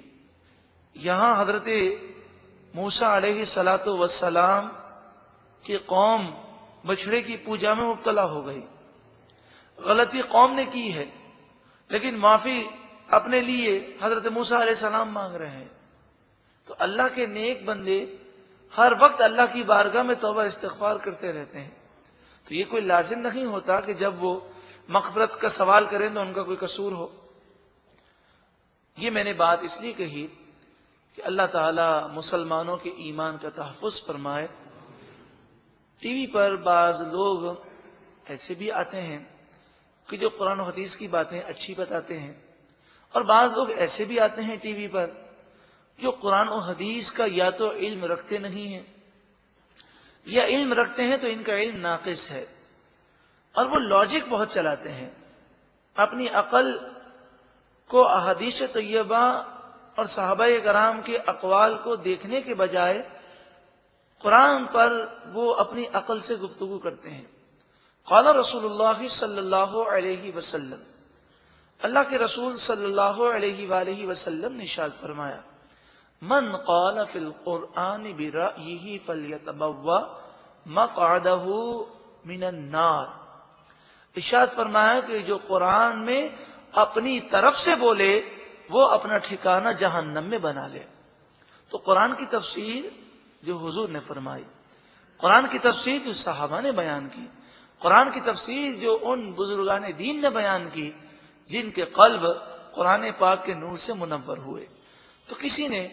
یہاں حضرت موسیٰ علیہ السلام کی قوم بچھڑے کی پوجا میں مبتلا ہو گئی، غلطی قوم نے کی ہے، لیکن معافی اپنے لیے حضرت موسیٰ علیہ السلام مانگ رہے ہیں۔ تو اللہ کے نیک بندے ہر وقت اللہ کی بارگاہ میں توبہ استغفار کرتے رہتے ہیں، تو یہ کوئی لازم نہیں ہوتا کہ جب وہ مغفرت کا سوال کریں تو ان کا کوئی قصور ہو۔ یہ میں نے بات اس لیے کہی کہ اللہ تعالیٰ مسلمانوں کے ایمان کا تحفظ فرمائے۔ ٹی وی پر بعض لوگ ایسے بھی آتے ہیں کہ جو قرآن و حدیث کی باتیں اچھی بتاتے ہیں، اور بعض لوگ ایسے بھی آتے ہیں ٹی وی پر جو قرآن و حدیث کا یا تو علم رکھتے نہیں ہیں، یا علم رکھتے ہیں تو ان کا علم ناقص ہے، اور وہ لاجک بہت چلاتے ہیں، اپنی عقل کو احادیث طیبہ اور صحابہ کرام کے اقوال کو دیکھنے کے بجائے قرآن پر وہ اپنی عقل سے گفتگو کرتے ہیں۔ قال رسول اللہ صلی اللہ علیہ وسلم، اللہ کے رسول صلی اللہ علیہ وآلہ وسلم نے ارشاد فرمایا، من قال فی القرآن برأیہ فلیتبوأ مقعدہ من النار۔ ارشاد فرمایا کہ جو قرآن میں اپنی طرف سے بولے وہ اپنا ٹھکانہ جہنم میں بنا لے۔ تو قرآن کی تفسیر جو حضور نے فرمائی، قرآن کی تفسیر جو صحابہ نے بیان کی، قرآن کی تفسیر جو ان بزرگان دین نے بیان کی جن کے قلب قرآن پاک کے نور سے منور ہوئے۔ تو کسی نے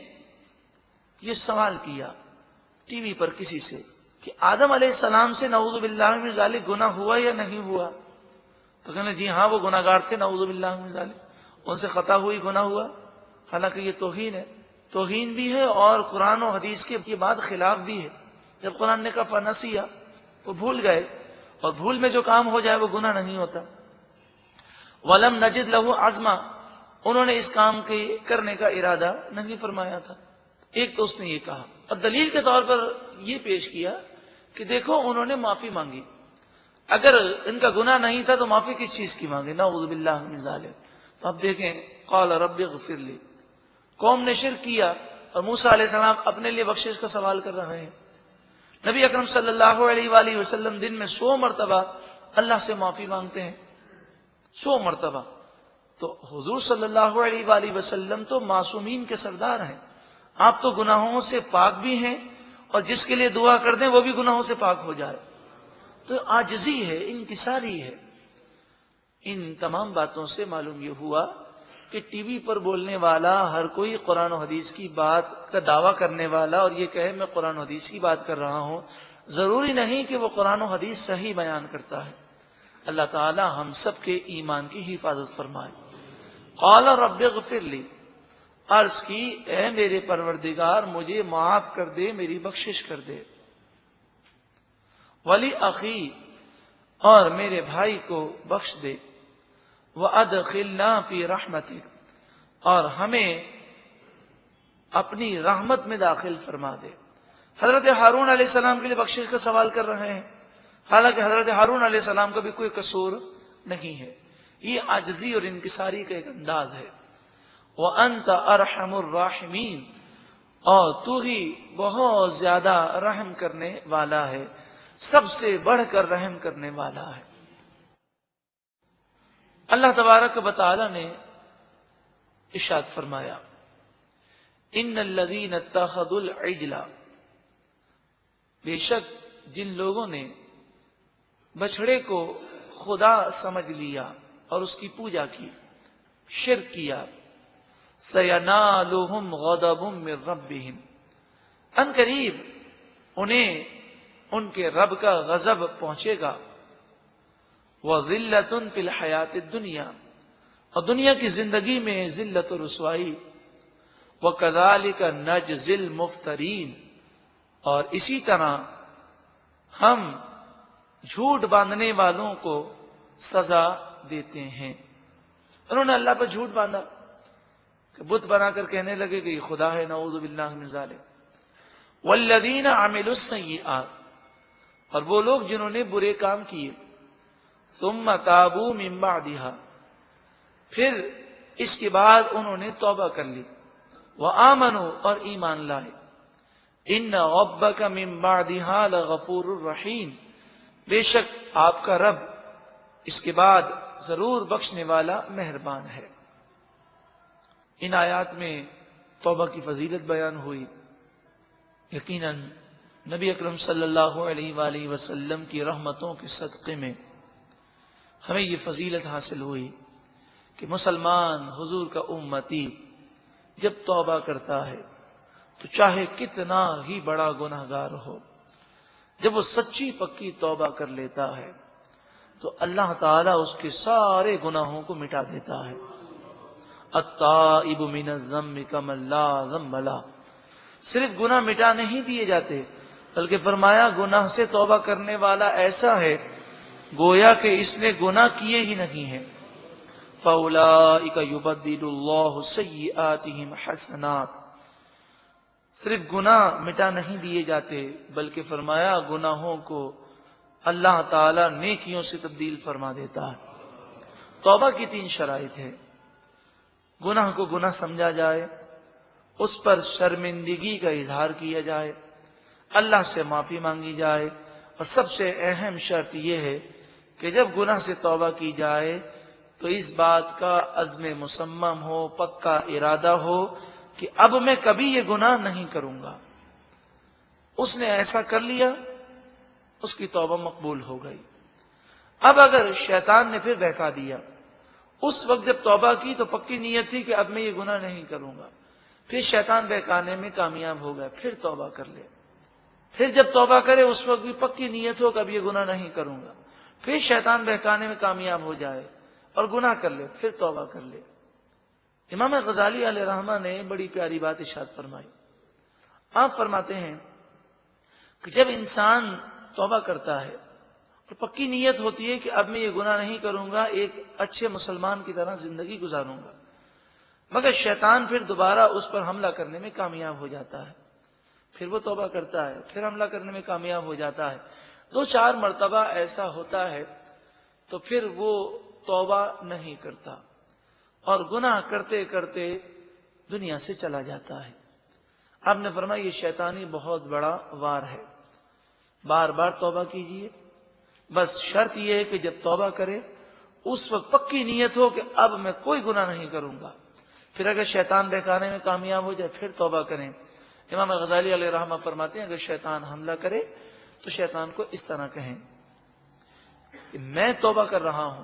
یہ سوال کیا ٹی وی پر کسی سے کہ آدم علیہ السلام سے نعوذ باللہ من ذالک گناہ ہوا یا نہیں ہوا؟ تو کہنے جی ہاں وہ گناہ گار تھے، نعوذ باللہ من ذالک، ان سے خطا ہوئی، گناہ ہوا۔ حالانکہ یہ توہین ہے، توہین بھی ہے اور قرآن و حدیث کے یہ بات خلاف بھی ہے۔ جب قرآن نے کہا فنسیا، وہ بھول گئے، اور بھول میں جو کام ہو جائے وہ گناہ نہیں ہوتا۔ وَلَمْ نَجِدْ لَهُ عَزْمًا، انہوں نے اس کام کے کرنے کا ارادہ نہیں فرمایا تھا۔ ایک تو اس نے یہ کہا، اور دلیل کے طور پر یہ پیش کیا کہ دیکھو انہوں نے معافی مانگی، اگر ان کا گناہ نہیں تھا تو معافی کس چیز کی مانگے؟ نعوذ باللہ من ذالک۔ تو اب دیکھیں قال رب اغفر لی، قوم نے شرک کیا اور موسیٰ علیہ السلام اپنے لیے بخشش کا سوال کر رہے ہیں۔ نبی اکرم صلی اللہ علیہ وآلہ وسلم دن میں 100 مرتبہ اللہ سے معافی مانگتے ہیں، 100 مرتبہ۔ تو حضور صلی اللہ علیہ وآلہ وسلم تو معصومین کے سردار ہیں، آپ تو گناہوں سے پاک بھی ہیں، اور جس کے لیے دعا کر دیں وہ بھی گناہوں سے پاک ہو جائے۔ تو عاجزی ہے، انکساری ہے۔ ان تمام باتوں سے معلوم یہ ہوا کہ ٹی وی پر بولنے والا ہر کوئی قرآن و حدیث کی بات کا دعویٰ کرنے والا اور یہ کہے میں قرآن و حدیث کی بات کر رہا ہوں، ضروری نہیں کہ وہ قرآن و حدیث صحیح بیان کرتا ہے۔ اللہ تعالی ہم سب کے ایمان کی حفاظت فرمائے۔ قال رب اغفر لی، عرض کی اے میرے پروردگار مجھے معاف کر دے، میری بخشش کر دے۔ ولی اخی، اور میرے بھائی کو بخش دے۔ وَأَدْخِلْنَا فِي رَحْمَتِكَ، اور ہمیں اپنی رحمت میں داخل فرما دے۔ حضرت ہارون علیہ السلام کے لیے بخشش کا سوال کر رہے ہیں، حالانکہ حضرت ہارون علیہ السلام کا بھی کوئی قصور نہیں ہے۔ یہ عاجزی اور انکساری کا ایک انداز ہے۔ وَأَنْتَ أَرْحَمُ الرَّاحِمِينَ، اور تو ہی بہت زیادہ رحم کرنے والا ہے، سب سے بڑھ کر رحم کرنے والا ہے۔ اللہ تبارک و تعالی نے ارشاد فرمایا، ان الذین اتخذوا العجل، بے شک جن لوگوں نے بچھڑے کو خدا سمجھ لیا اور اس کی پوجا کی، شرک کیا، سینالہم غضب من ربہم، ان قریب انہیں ان کے رب کا غضب پہنچے گا، وَذِلَّةٌ فِي الْحَيَاةِ الدُّنْيَا، اور دنیا کی زندگی میں ذلت و رسوائی، وَكَذَلِكَ نَجْزِي الْمُفْتَرِينَ، اور اسی طرح ہم جھوٹ باندھنے والوں کو سزا دیتے ہیں۔ انہوں نے اللہ پر جھوٹ باندھا، کہ بت بنا کر کہنے لگے کہ یہ خدا ہے، نعوذ باللہ من ذالک۔ والذین عملوا السیئات، اور وہ لوگ جنہوں نے برے کام کیے، ثم تابوا من بعدها، پھر اس کے بعد انہوں نے توبہ کر لی، وآمنوا، اور ایمان لائے، ان ربک من بعدها لغفور الرحیم، بے شک آپ کا رب اس کے بعد ضرور بخشنے والا مہربان ہے۔ ان آیات میں توبہ کی فضیلت بیان ہوئی۔ یقیناً نبی اکرم صلی اللہ علیہ وآلہ وسلم کی رحمتوں کے صدقے میں ہمیں یہ فضیلت حاصل ہوئی کہ مسلمان حضور کا امتی جب توبہ کرتا ہے تو چاہے کتنا ہی بڑا گناہگار ہو، جب وہ سچی پکی توبہ کر لیتا ہے تو اللہ تعالیٰ اس کے سارے گناہوں کو مٹا دیتا ہے۔ التائب من الذنب کمن لا ذنب لہ، صرف گناہ مٹا نہیں دیے جاتے بلکہ فرمایا گناہ سے توبہ کرنے والا ایسا ہے گویا کہ اس نے گناہ کیے ہی نہیں ہیں۔ فَأُولَئِكَ يُبَدِّلُ اللَّهُ سَيِّئَاتِهِمْ حَسَنَاتٍ، صرف گناہ مٹا نہیں دیے جاتے بلکہ فرمایا گناہوں کو اللہ تعالیٰ نیکیوں سے تبدیل فرما دیتا ہے۔ توبہ کی 3 شرائط ہے۔ گناہ کو گناہ سمجھا جائے، اس پر شرمندگی کا اظہار کیا جائے، اللہ سے معافی مانگی جائے، اور سب سے اہم شرط یہ ہے کہ جب گناہ سے توبہ کی جائے تو اس بات کا عزم مصمم ہو، پکا ارادہ ہو کہ اب میں کبھی یہ گناہ نہیں کروں گا۔ اس نے ایسا کر لیا، اس کی توبہ مقبول ہو گئی۔ اب اگر شیطان نے پھر بہکا دیا، اس وقت جب توبہ کی تو پکی نیت تھی کہ اب میں یہ گناہ نہیں کروں گا، پھر شیطان بہکانے میں کامیاب ہو گیا، پھر توبہ کر لے، پھر جب توبہ کرے اس وقت بھی پکی نیت ہو کہ اب یہ گناہ نہیں کروں گا، پھر شیطان بہکانے میں کامیاب ہو جائے اور گناہ کر لے، پھر توبہ کر لے۔ امام غزالی علیہ رحمہ نے بڑی پیاری بات ارشاد فرمائی۔ آپ فرماتے ہیں کہ جب انسان توبہ کرتا ہے اور پکی نیت ہوتی ہے کہ اب میں یہ گناہ نہیں کروں گا، ایک اچھے مسلمان کی طرح زندگی گزاروں گا، مگر شیطان پھر دوبارہ اس پر حملہ کرنے میں کامیاب ہو جاتا ہے، پھر وہ توبہ کرتا ہے، پھر حملہ کرنے میں کامیاب ہو جاتا ہے، 2-4 مرتبہ ایسا ہوتا ہے تو پھر وہ توبہ نہیں کرتا اور گناہ کرتے کرتے دنیا سے چلا جاتا ہے۔ آپ نے فرمایا یہ شیطانی بہت بڑا وار ہے، بار بار توبہ کیجئے، بس شرط یہ ہے کہ جب توبہ کرے اس وقت پکی نیت ہو کہ اب میں کوئی گناہ نہیں کروں گا، پھر اگر شیطان بہکانے میں کامیاب ہو جائے پھر توبہ کریں۔ امام غزالی علیہ رحمہ فرماتے ہیں اگر شیطان حملہ کرے تو شیطان کو اس طرح کہیں کہ میں توبہ کر رہا ہوں۔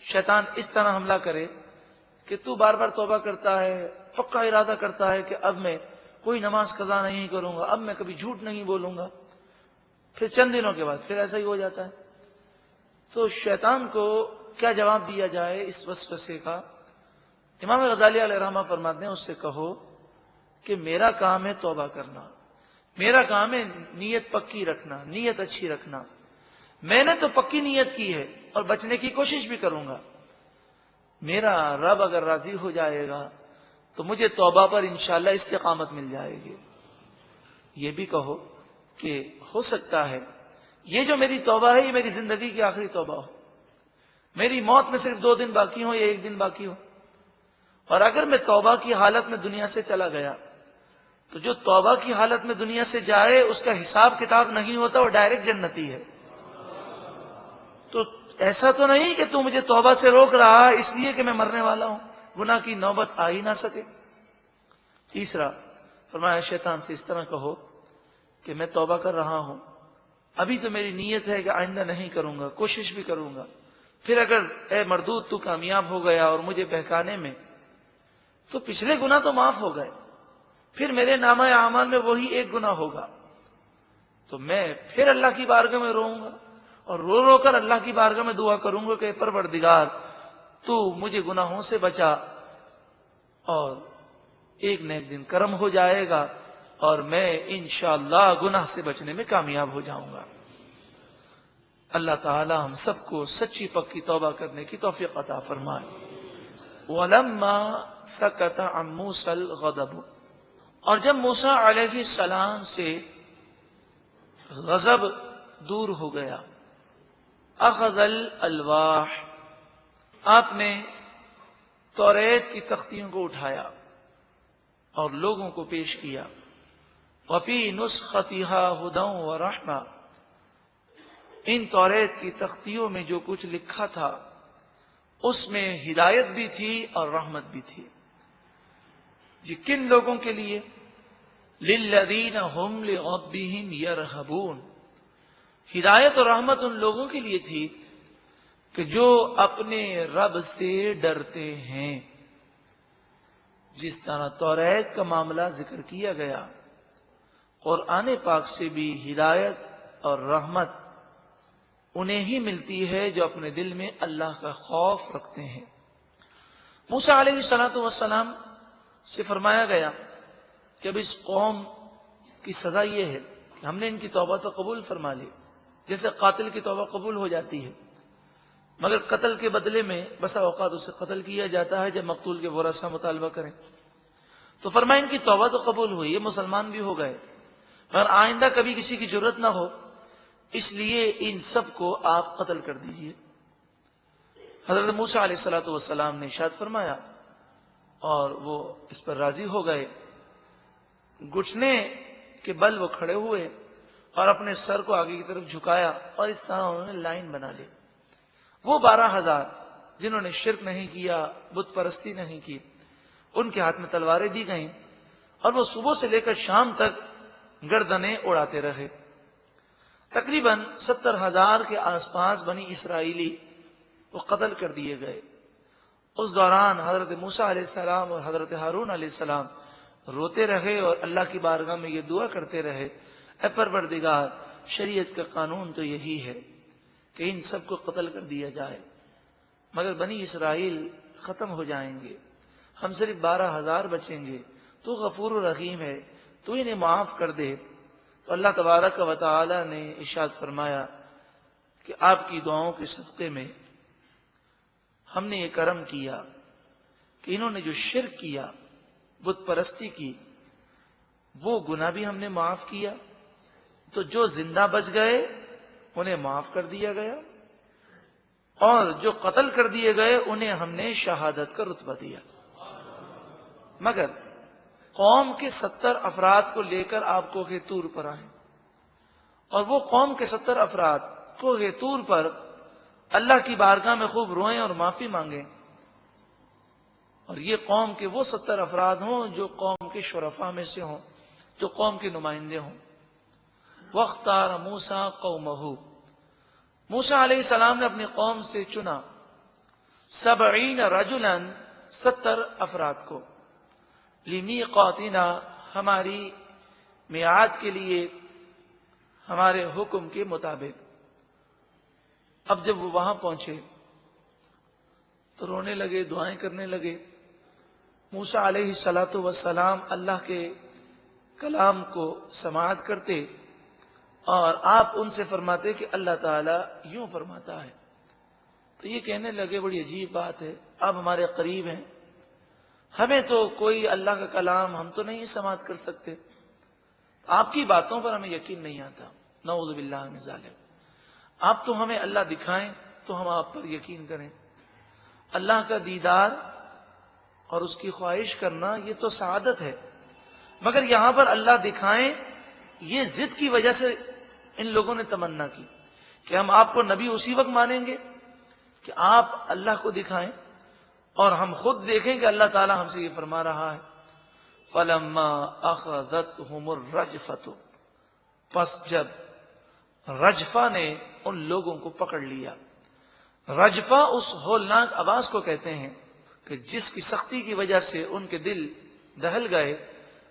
شیطان اس طرح حملہ کرے کہ تو بار بار توبہ کرتا ہے، پکا ارادہ کرتا ہے کہ اب میں کوئی نماز قضا نہیں کروں گا، اب میں کبھی جھوٹ نہیں بولوں گا، پھر چند دنوں کے بعد پھر ایسا ہی ہو جاتا ہے۔ تو شیطان کو کیا جواب دیا جائے اس وسوسے کا؟ امام غزالی علیہ رحمہ فرماتے ہیں اس سے کہو کہ میرا کام ہے توبہ کرنا، میرا کام ہے نیت پکی رکھنا، نیت اچھی رکھنا، میں نے تو پکی نیت کی ہے اور بچنے کی کوشش بھی کروں گا، میرا رب اگر راضی ہو جائے گا تو مجھے توبہ پر انشاءاللہ استقامت مل جائے گی۔ یہ بھی کہو کہ ہو سکتا ہے یہ جو میری توبہ ہے یہ میری زندگی کی آخری توبہ ہو، میری موت میں صرف 2 دن باقی ہو یا 1 دن باقی ہو، اور اگر میں توبہ کی حالت میں دنیا سے چلا گیا تو جو توبہ کی حالت میں دنیا سے جائے اس کا حساب کتاب نہیں ہوتا، وہ ڈائریکٹ جنتی ہے۔ تو ایسا تو نہیں کہ تو مجھے توبہ سے روک رہا اس لیے کہ میں مرنے والا ہوں، گناہ کی نوبت آ ہی نہ سکے۔ تیسرا فرمایا شیطان سے اس طرح کہو کہ میں توبہ کر رہا ہوں، ابھی تو میری نیت ہے کہ آئندہ نہیں کروں گا، کوشش بھی کروں گا، پھر اگر اے مردود تو کامیاب ہو گیا اور مجھے بہکانے میں تو پچھلے گناہ تو معاف ہو گئے، پھر میرے نامہ اعمال میں وہی 1 گناہ ہوگا، تو میں پھر اللہ کی بارگاہ میں روؤں گا اور رو رو کر اللہ کی بارگاہ میں دعا کروں گا کہ پروردگار تو مجھے گناہوں سے بچا، اور ایک نہ ایک دن کرم ہو جائے گا اور میں انشاءاللہ گناہ سے بچنے میں کامیاب ہو جاؤں گا۔ اللہ تعالی ہم سب کو سچی پکی توبہ کرنے کی توفیق عطا فرمائے۔ وَلَمَّا سَكَتَ عَن مُوسَى الْغَضَبُ، اور جب موسیٰ علیہ السلام سے غضب دور ہو گیا، اخذ الالواح، آپ نے توریت کی تختیوں کو اٹھایا اور لوگوں کو پیش کیا، وفی نسختها ہدی ورحمہ، ان توریت کی تختیوں میں جو کچھ لکھا تھا اس میں ہدایت بھی تھی اور رحمت بھی تھی۔ جی کن لوگوں کے لیے؟ للذین ہم لربہم یرہبون، ہدایت اور رحمت ان لوگوں کے لیے تھی کہ جو اپنے رب سے ڈرتے ہیں۔ جس طرح توریت کا معاملہ ذکر کیا گیا، قرآن پاک سے بھی ہدایت اور رحمت انہیں ہی ملتی ہے جو اپنے دل میں اللہ کا خوف رکھتے ہیں۔ موسیٰ علیہ السلام سے فرمایا گیا کہ اب اس قوم کی سزا یہ ہے کہ ہم نے ان کی توبہ تو قبول فرما لی، جیسے قاتل کی توبہ قبول ہو جاتی ہے، مگر قتل کے بدلے میں بسا اوقات اسے قتل کیا جاتا ہے جب مقتول کے ورثہ مطالبہ کریں۔ تو فرمایا ان کی توبہ تو قبول ہوئی، یہ مسلمان بھی ہو گئے، مگر آئندہ کبھی کسی کی جرت نہ ہو، اس لیے ان سب کو آپ قتل کر دیجئے۔ حضرت موسیٰ علیہ السلام نے ارشاد فرمایا اور وہ اس پر راضی ہو گئے۔ گھٹنے کے بل وہ کھڑے ہوئے اور اپنے سر کو آگے کی طرف جھکایا، اور اس طرح انہوں نے لائن بنا لی۔ وہ 12,000 جنہوں نے شرک نہیں کیا، بت پرستی نہیں کی، ان کے ہاتھ میں تلواریں دی گئیں اور وہ صبح سے لے کر شام تک گردنیں اڑاتے رہے۔ تقریباً 70,000 کے آس پاس بنی اسرائیلی وہ قتل کر دیے گئے۔ اس دوران حضرت موسیٰ علیہ السلام اور حضرت ہارون علیہ السلام روتے رہے اور اللہ کی بارگاہ میں یہ دعا کرتے رہے، اے پروردگار، شریعت کا قانون تو یہی ہے کہ ان سب کو قتل کر دیا جائے، مگر بنی اسرائیل ختم ہو جائیں گے، ہم صرف 12,000 بچیں گے، تو غفور و رحیم ہے، تو انہیں معاف کر دے۔ تو اللہ تبارک و تعالی نے ارشاد فرمایا کہ آپ کی دعاؤں کے صدقے میں ہم نے یہ کرم کیا کہ انہوں نے جو شرک کیا، بت پرستی کی، وہ گناہ بھی ہم نے معاف کیا، تو جو زندہ بچ گئے انہیں معاف کر دیا گیا، اور جو قتل کر دیے گئے انہیں ہم نے شہادت کا رتبہ دیا۔ مگر قوم کے 70 افراد کو لے کر آپ کوہ طور پر آئے، اور وہ قوم کے 70 افراد کوہ طور پر اللہ کی بارگاہ میں خوب روئیں اور معافی مانگیں، اور یہ قوم کے وہ 70 افراد ہوں جو قوم کے شرفاء میں سے ہوں، جو قوم کے نمائندے ہوں۔ وَاخْتَارَ مُوسَىٰ قَوْمَهُ، موسیٰ علیہ السلام نے اپنی قوم سے چنا 70 رجلاً، 70 افراد کو، لِمِيقَاتِنَا، ہماری میعاد کے لیے، ہمارے حکم کے مطابق۔ اب جب وہ وہاں پہنچے تو رونے لگے، دعائیں کرنے لگے۔ موسیٰ علیہ السلام اللہ کے کلام کو سماعت کرتے اور آپ ان سے فرماتے کہ اللہ تعالیٰ یوں فرماتا ہے۔ تو یہ کہنے لگے بڑی عجیب بات ہے، آپ ہمارے قریب ہیں، ہمیں تو کوئی اللہ کا کلام ہم تو نہیں سماعت کر سکتے، آپ کی باتوں پر ہمیں یقین نہیں آتا، نعوذ باللہ من ذالک۔ آپ تو ہمیں اللہ دکھائیں تو ہم آپ پر یقین کریں۔ اللہ کا دیدار اور اس کی خواہش کرنا یہ تو سعادت ہے، مگر یہاں پر اللہ دکھائیں، یہ ضد کی وجہ سے ان لوگوں نے تمنا کی کہ ہم آپ کو نبی اسی وقت مانیں گے کہ آپ اللہ کو دکھائیں، اور ہم خود دیکھیں کہ اللہ تعالیٰ ہم سے یہ فرما رہا ہے۔ فَلَمَّا أَخَذَتْهُمُ الرَّجْفَةُ، پس جب رجفہ نے ان لوگوں کو پکڑ لیا۔ رجفہ اس ہولناک آواز کو کہتے ہیں کہ جس کی سختی کی وجہ سے ان کے دل دہل گئے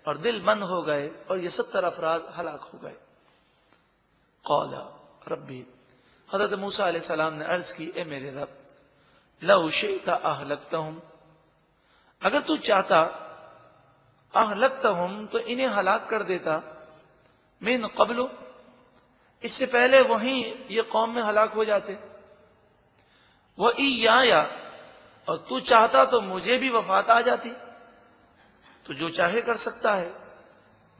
اور دل بند ہو گئے، اور یہ 70 افراد ہلاک ہو گئے۔ قال ربی، حضرت موسیٰ علیہ السلام نے عرض کی، اے میرے رب، لو شئت اہلکتہم، اگر تو چاہتا اہلکتہم تو انہیں ہلاک کر دیتا، من قبل، اس سے پہلے وہیں یہ قوم میں ہلاک ہو جاتے، وَإِيَّايَ، اور تو چاہتا تو مجھے بھی وفات آ جاتی. تو جو چاہے کر سکتا ہے،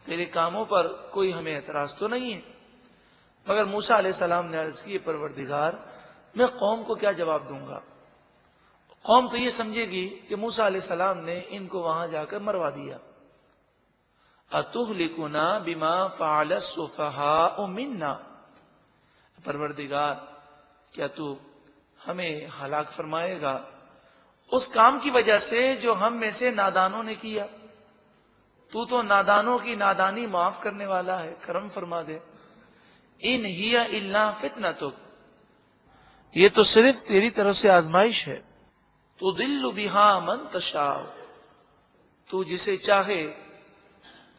تیرے کاموں پر کوئی ہمیں اعتراض تو نہیں ہے. مگر موسیٰ علیہ السلام نے عرض کی، پروردگار میں قوم کو کیا جواب دوں گا؟ قوم تو یہ سمجھے گی کہ موسیٰ علیہ السلام نے ان کو وہاں جا کر مروا دیا. اَتُهْلِكُنَا بِمَا فَعَلَ السُّفَهَاءُ مِنَّا، پروردگار کیا تو ہمیں ہلاک فرمائے گا اس کام کی وجہ سے جو ہم میں سے نادانوں نے کیا؟ تو نادانوں کی نادانی معاف کرنے والا ہے، کرم فرما دے. ان ہی الا فتنتک، یہ تو صرف تیری طرف سے آزمائش ہے. تضل بہا من تشاء، تو جسے چاہے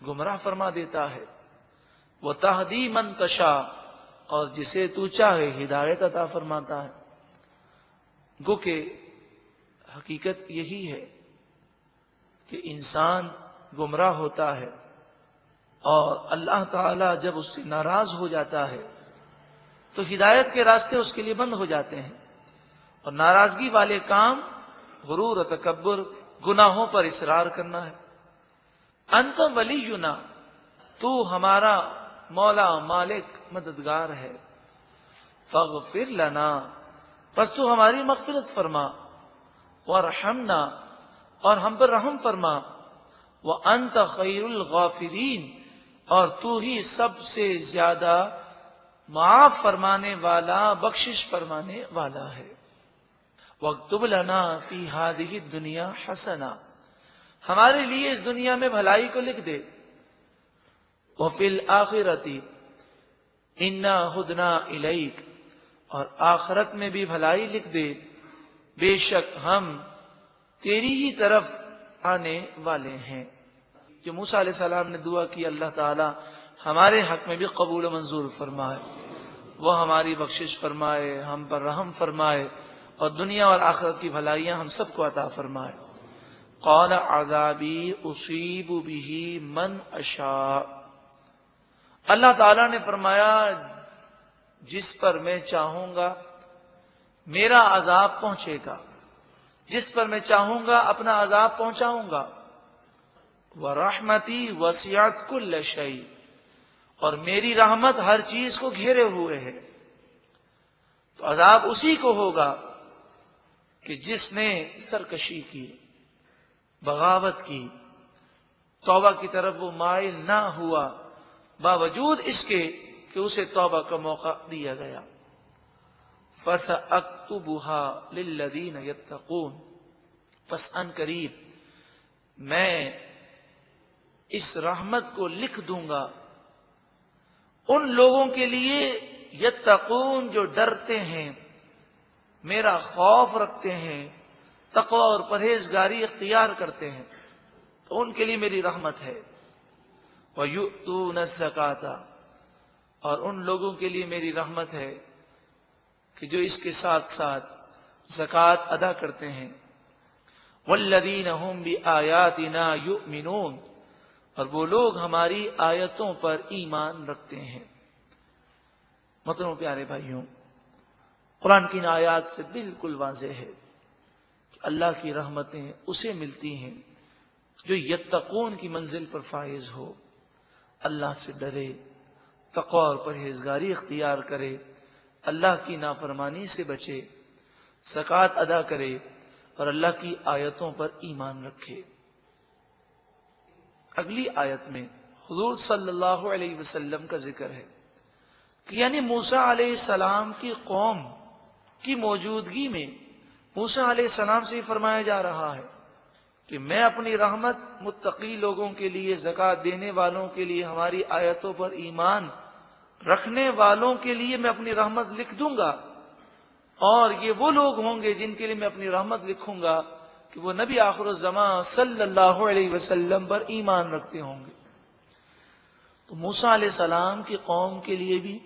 گمراہ فرما دیتا ہے. وتہدی من تشاء، اور جسے تو چاہے ہدایت عطا فرماتا ہے. گو کہ حقیقت یہی ہے کہ انسان گمراہ ہوتا ہے اور اللہ تعالیٰ جب اس سے ناراض ہو جاتا ہے تو ہدایت کے راستے اس کے لیے بند ہو جاتے ہیں. اور ناراضگی والے کام غرور و تکبر، گناہوں پر اصرار کرنا ہے. انت ولینا، تو ہمارا مولا مالک مددگار ہے. فاغفر لنا، پس تو ہماری مغفرت فرما. وارحمنا، اور ہم پر رحم فرما. وانت خیر الغافرین، اور تو ہی سب سے زیادہ معاف فرمانے والا، بخشش فرمانے والا ہے. واکتب لنا فی ہذہ الدنیا حسنہ، ہمارے لیے اس دنیا میں بھلائی کو لکھ دے. وفی الآخرۃ انا ہدنا الیک، اور آخرت میں بھی بھلائی لکھ دے، بے شک ہم تیری ہی طرف آنے والے ہیں. جو موسیٰ علیہ السلام نے دعا کی اللہ تعالی ہمارے حق میں بھی قبول و منظور فرمائے، وہ ہماری بخشش فرمائے، ہم پر رحم فرمائے، اور دنیا اور آخرت کی بھلائیاں ہم سب کو عطا فرمائے. قال عذابی اصیب بہ من اشاء، اللہ تعالیٰ نے فرمایا جس پر میں چاہوں گا میرا عذاب پہنچے گا، جس پر میں چاہوں گا اپنا عذاب پہنچاؤں گا. وَرَحْمَتِي وَسِعَتْ كُلَّ شَيْءٍ، اور میری رحمت ہر چیز کو گھیرے ہوئے ہے. تو عذاب اسی کو ہوگا کہ جس نے سرکشی کی، بغاوت کی، توبہ کی طرف وہ مائل نہ ہوا، باوجود اس کے کہ اسے توبہ کا موقع دیا گیا. فَسَأَكْتُبُهَا لِلَّذِينَ يَتَّقُونَ، پس ان قریب میں اس رحمت کو لکھ دوں گا ان لوگوں کے لیے یتقون، جو ڈرتے ہیں، میرا خوف رکھتے ہیں، تقوی اور پرہیزگاری اختیار کرتے ہیں، تو ان کے لیے میری رحمت ہے. وَيُؤْتُونَ الزَّكَاةَ، اور ان لوگوں کے لیے میری رحمت ہے کہ جو اس کے ساتھ ساتھ زکوٰۃ ادا کرتے ہیں. وَالَّذِينَ هُمْ بِآيَاتِنَا يُؤْمِنُونَ، اور وہ لوگ ہماری آیتوں پر ایمان رکھتے ہیں. محترم پیارے بھائیوں، قرآن کی ان آیات سے بالکل واضح ہے کہ اللہ کی رحمتیں اسے ملتی ہیں جو یتقون کی منزل پر فائز ہو، اللہ سے ڈرے، تقوی اور پرہیزگاری اختیار کرے، اللہ کی نافرمانی سے بچے، زکوٰۃ ادا کرے اور اللہ کی آیتوں پر ایمان رکھے. اگلی آیت میں حضور صلی اللہ علیہ وسلم کا ذکر ہے کہ یعنی موسیٰ علیہ السلام کی قوم کی موجودگی میں موسیٰ علیہ السلام سے فرمایا جا رہا ہے کہ میں اپنی رحمت متقی لوگوں کے لیے، زکوٰۃ دینے والوں کے لیے، ہماری آیتوں پر ایمان رکھنے والوں کے لیے میں اپنی رحمت لکھ دوں گا. اور یہ وہ لوگ ہوں گے جن کے لیے میں اپنی رحمت لکھوں گا کہ وہ نبی آخر الزمان صلی اللہ علیہ وسلم پر ایمان رکھتے ہوں گے. تو موسیٰ علیہ السلام کی قوم کے لیے بھی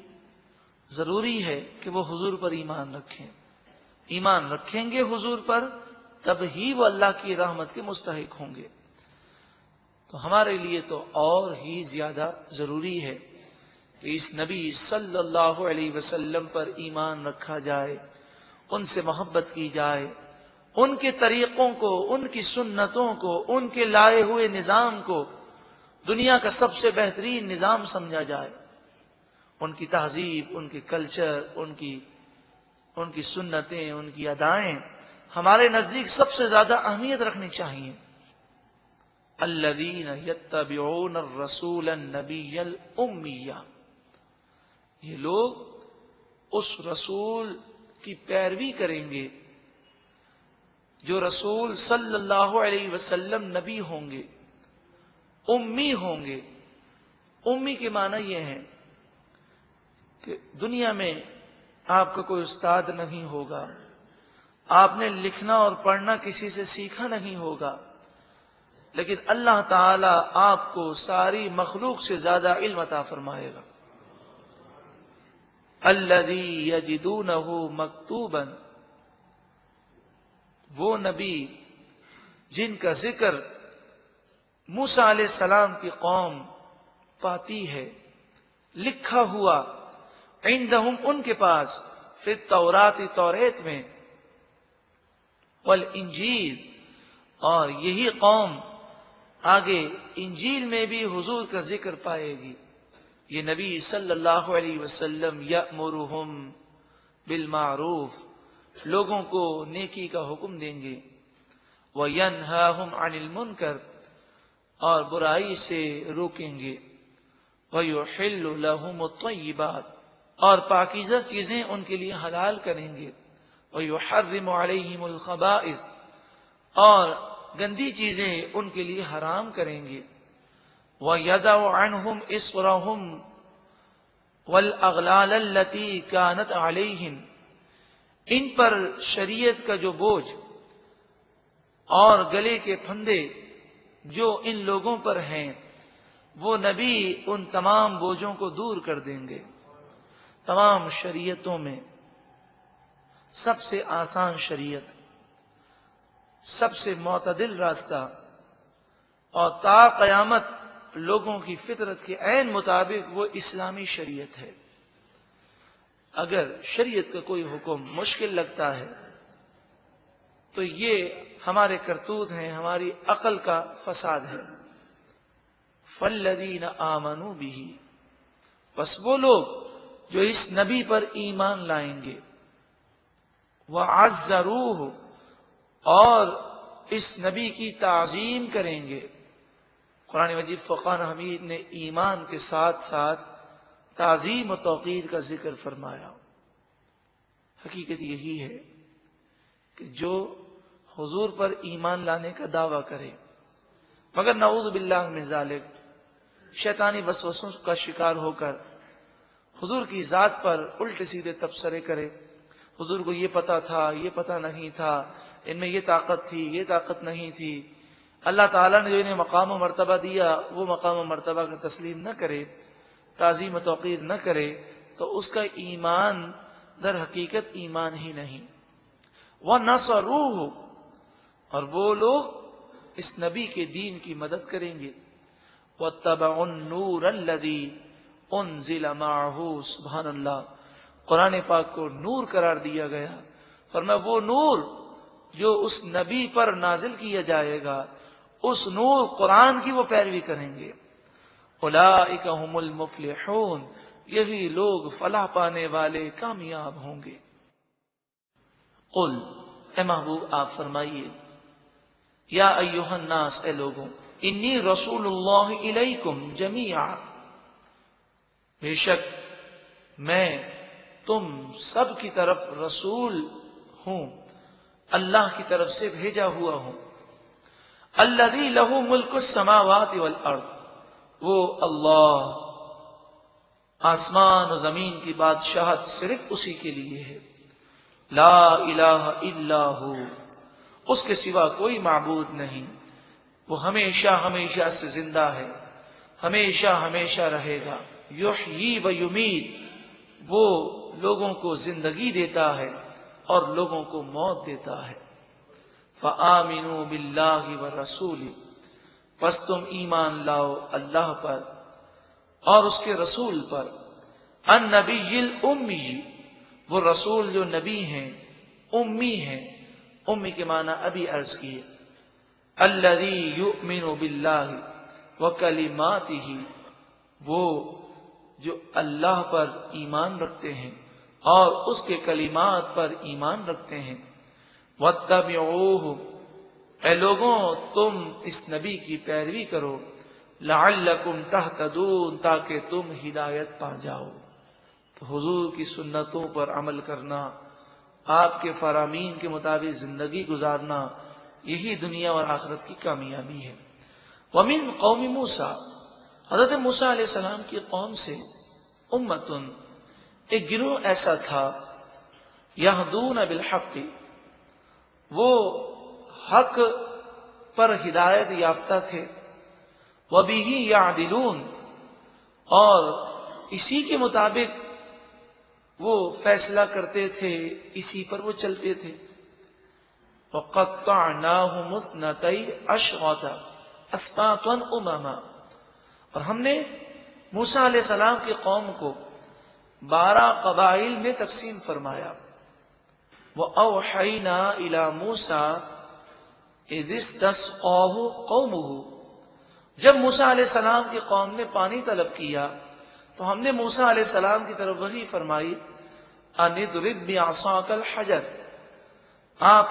ضروری ہے کہ وہ حضور پر ایمان رکھیں. ایمان رکھیں گے حضور پر تب ہی وہ اللہ کی رحمت کے مستحق ہوں گے. تو ہمارے لیے تو اور ہی زیادہ ضروری ہے کہ اس نبی صلی اللہ علیہ وسلم پر ایمان رکھا جائے، ان سے محبت کی جائے، ان کے طریقوں کو، ان کی سنتوں کو، ان کے لائے ہوئے نظام کو دنیا کا سب سے بہترین نظام سمجھا جائے. ان کی تہذیب، ان کے کلچر، ان کی سنتیں، ان کی ادائیں ہمارے نزدیک سب سے زیادہ اہمیت رکھنی چاہیے. الذین یتبعون الرسول النبی الامی، یہ لوگ اس رسول کی پیروی کریں گے جو رسول صلی اللہ علیہ وسلم نبی ہوں گے، امی ہوں گے. امی کے معنی یہ ہے کہ دنیا میں آپ کا کوئی استاد نہیں ہوگا، آپ نے لکھنا اور پڑھنا کسی سے سیکھا نہیں ہوگا، لیکن اللہ تعالی آپ کو ساری مخلوق سے زیادہ علم عطا فرمائے گا. الذی یجدونہ مکتوبا، وہ نبی جن کا ذکر موسیٰ علیہ السلام کی قوم پاتی ہے، لکھا ہوا، عندہم ان کے پاس، فی التورات توریت میں، والانجیل، اور یہی قوم آگے انجیل میں بھی حضور کا ذکر پائے گی. یہ نبی صلی اللہ علیہ وسلم یأمرہم بالمعروف، لوگوں کو نیکی کا حکم دیں گے، وینہاہم عن المنکر، اور برائی سے روکیں گے، ویحل لہم الطیبات، اور پاکیزہ چیزیں ان کے لیے حلال کریں گے، ویحرم علیہم الخبائث، اور گندی چیزیں ان کے لیے حرام کریں گے، وَيَدَعُ عَنْهُمْ إِصْرَهُمْ وَالْأَغْلَالَ الَّتِي كَانَتْ عَلَيْهِمْ، ان پر شریعت کا جو بوجھ اور گلے کے پھندے جو ان لوگوں پر ہیں، وہ نبی ان تمام بوجھوں کو دور کر دیں گے. تمام شریعتوں میں سب سے آسان شریعت، سب سے معتدل راستہ، اور تا قیامت لوگوں کی فطرت کے عین مطابق وہ اسلامی شریعت ہے. اگر شریعت کا کوئی حکم مشکل لگتا ہے تو یہ ہمارے کرتوت ہیں، ہماری عقل کا فساد ہے. فَالَّذِينَ آمَنُوا بِهِ، بس وہ لوگ جو اس نبی پر ایمان لائیں گے، وَعَزَّرُوهُ، اور اس نبی کی تعظیم کریں گے. قرآن مجید فقان حمید نے ایمان کے ساتھ ساتھ تعظیم و توقیر کا ذکر فرمایا. حقیقت یہی ہے کہ جو حضور پر ایمان لانے کا دعویٰ کرے مگر نعوذ باللہ من ذالک شیطانی وسوسوں کا شکار ہو کر حضور کی ذات پر الٹے سیدھے تبصرے کرے، حضور کو یہ پتا تھا، یہ پتا نہیں تھا، ان میں یہ طاقت تھی، یہ طاقت نہیں تھی، اللہ تعالیٰ نے جو انہیں مقام و مرتبہ دیا وہ مقام و مرتبہ کا تسلیم نہ کرے، تعظیم و توقیر نہ کرے، تو اس کا ایمان در حقیقت ایمان ہی نہیں. وَنَصَرُوهُ، اور وہ لوگ اس نبی کے دین کی مدد کریں گے. وَاتَّبَعُوا النُّورَ الَّذِي أُنزِلَ مَعَهُ، سبحان اللہ، قرآن پاک کو نور قرار دیا گیا. فرمایا وہ نور جو اس نبی پر نازل کیا جائے گا، اس نور قرآن کی وہ پیروی کریں گے. اولئک هم المفلحون، یہی لوگ فلاح پانے والے، کامیاب ہوں گے. قل، اے محبوب آپ فرمائیے، یا ایھا الناس، اے لوگوں، انی رسول اللہ الیکم جمیعا، بے شک میں تم سب کی طرف رسول ہوں، اللہ کی طرف سے بھیجا ہوا ہوں. الذی لہ ملک السماوات والارض، وہ اللہ، آسمان و زمین کی بادشاہت صرف اسی کے لیے ہے. لا الہ الا ہو، اس کے سوا کوئی معبود نہیں. وہ ہمیشہ ہمیشہ سے زندہ ہے، ہمیشہ ہمیشہ رہے گا. یحیی و یمیت، وہ لوگوں کو زندگی دیتا ہے اور لوگوں کو موت دیتا ہے. فآمنوا باللہ ورسولہ، پس تم ایمان لاؤ اللہ پر اور اس کے رسول پر. النبی الامی، وہ رسول جو نبی ہیں، امی ہیں. امی کے معنی ابھی عرض کیے. الذی یؤمن باللہ وکلماتہ، وہ جو اللہ پر ایمان رکھتے ہیں اور اس کے کلمات پر ایمان رکھتے ہیں. واتبعوہ، اے لوگوں تم اس نبی کی پیروی کرو. لعلکم تہتدون، تاکہ تم ہدایت پا جاؤ. تو حضور کی سنتوں پر عمل کرنا، آپ کے فرامین کے مطابق زندگی گزارنا، یہی دنیا اور آخرت کی کامیابی ہے. ومن قوم موسیٰ، حضرت موسیٰ علیہ السلام کی قوم سے امتن، ایک گروہ ایسا تھا، یہدون بالحق، وہ حق پر ہدایت یافتہ تھے. وبہ یعدلون، اور اسی کے مطابق وہ فیصلہ کرتے تھے، اسی پر وہ چلتے تھے. وَقَطَّعْنَاهُمُ اثْنَتَيْ عَشْرَةَ أَسْبَاطًا أُمَمًا، اور ہم نے موسیٰ علیہ السلام کی قوم کو 12 قبائل میں تقسیم فرمایا. وَأَوْحَيْنَا إِلَى مُوسَىٰ إِذِ اسْتَسْقَاهُ قَوْمُهُ، جب موسیٰ علیہ السلام کی قوم نے پانی طلب کیا تو ہم نے موسیٰ علیہ السلام کی طرف وحی فرمائی، أَنِ اضْرِب بِّعَصَاكَ الْحَجَرَ، آپ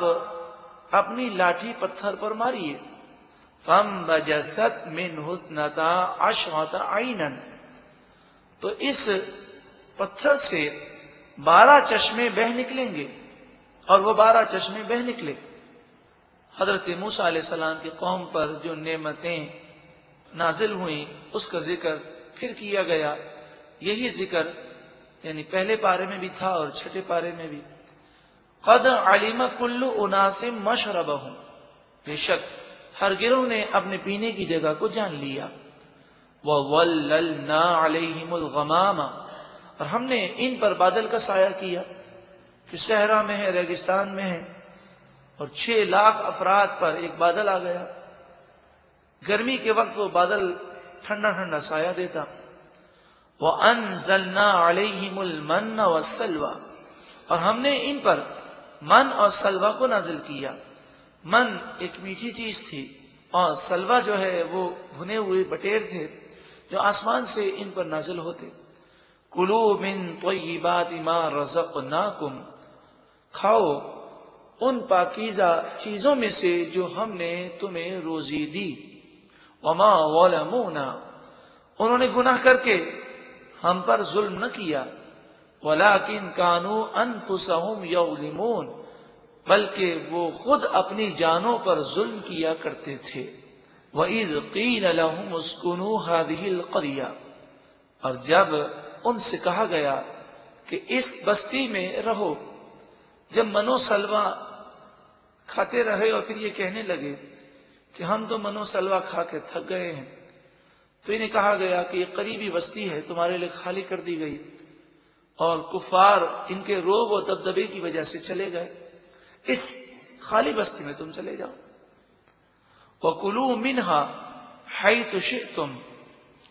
اپنی لاٹھی پتھر پر ماریے. فَانبَجَسَتْ مِنْهُ اثْنَتَا عَشْرَةَ عَيْنًا، تو اس پتھر سے 12 چشمے بہہ نکلیں گے، اور وہ 12 چشمے بہہ نکلے. حضرت موسیٰ علیہ السلام کی قوم پر جو نعمتیں نازل ہوئیں اس کا ذکر پھر کیا گیا. یہی ذکر یعنی پہلے پارے میں بھی تھا اور چھٹے پارے میں بھی. قد علم کل اناس مشربہم، بے شک ہر گروہ نے اپنے پینے کی جگہ کو جان لیا. وَوَلَّلْنَا عَلَيْهِمُ الْغَمَامَ، اور ہم نے ان پر بادل کا سایہ کیا کہ صحرا میں ہے، ریگستان میں ہے، اور 6 لاکھ افراد پر ایک بادل آ گیا. گرمی کے وقت وہ بادل ٹھنڈا ٹھنڈا سایہ دیتا. وَأَنزَلْنَا عَلَيْهِمُ الْمَنَّ وَالسَّلْوَىٰ، اور ہم نے ان پر من اور سلوہ کو نازل کیا. من ایک میٹھی چیز تھی، اور سلوہ جو ہے وہ بھنے ہوئے بٹیر تھے جو آسمان سے ان پر نازل ہوتے. کُلُوا مِن طَیِّبَاتِ مَا رَزَقْنَاکُمْ، کھاؤ ان پاکیزہ چیزوں میں سے جو ہم نے تمہیں روزی دی. وَمَا ظَلَمُونَا، انہوں نے گناہ کر کے ہم پر ظلم نہ کیا. وَلَٰكِن كَانُوا أَنفُسَهُمْ يَظْلِمُونَ، بلکہ وہ خود اپنی جانوں پر ظلم کیا کرتے تھے. وَإِذْ قِيلَ لَهُمُ اسْكُنُوا هَٰذِهِ الْقَرْيَةَ، اور جب ان سے کہا گیا کہ اس بستی میں رہو. جب منو سلوہ کھاتے رہے اور پھر یہ کہنے لگے کہ ہم تو منو سلوہ کھا کے تھک گئے ہیں، تو انہیں کہا گیا کہ یہ قریبی بستی ہے، تمہارے لیے خالی کر دی گئی، اور کفار ان کے روب و دبدبے کی وجہ سے چلے گئے. اس خالی بستی میں تم چلے جاؤ. وَكُلُوا مِنْهَا حَيْثُ شِئْتُمْ،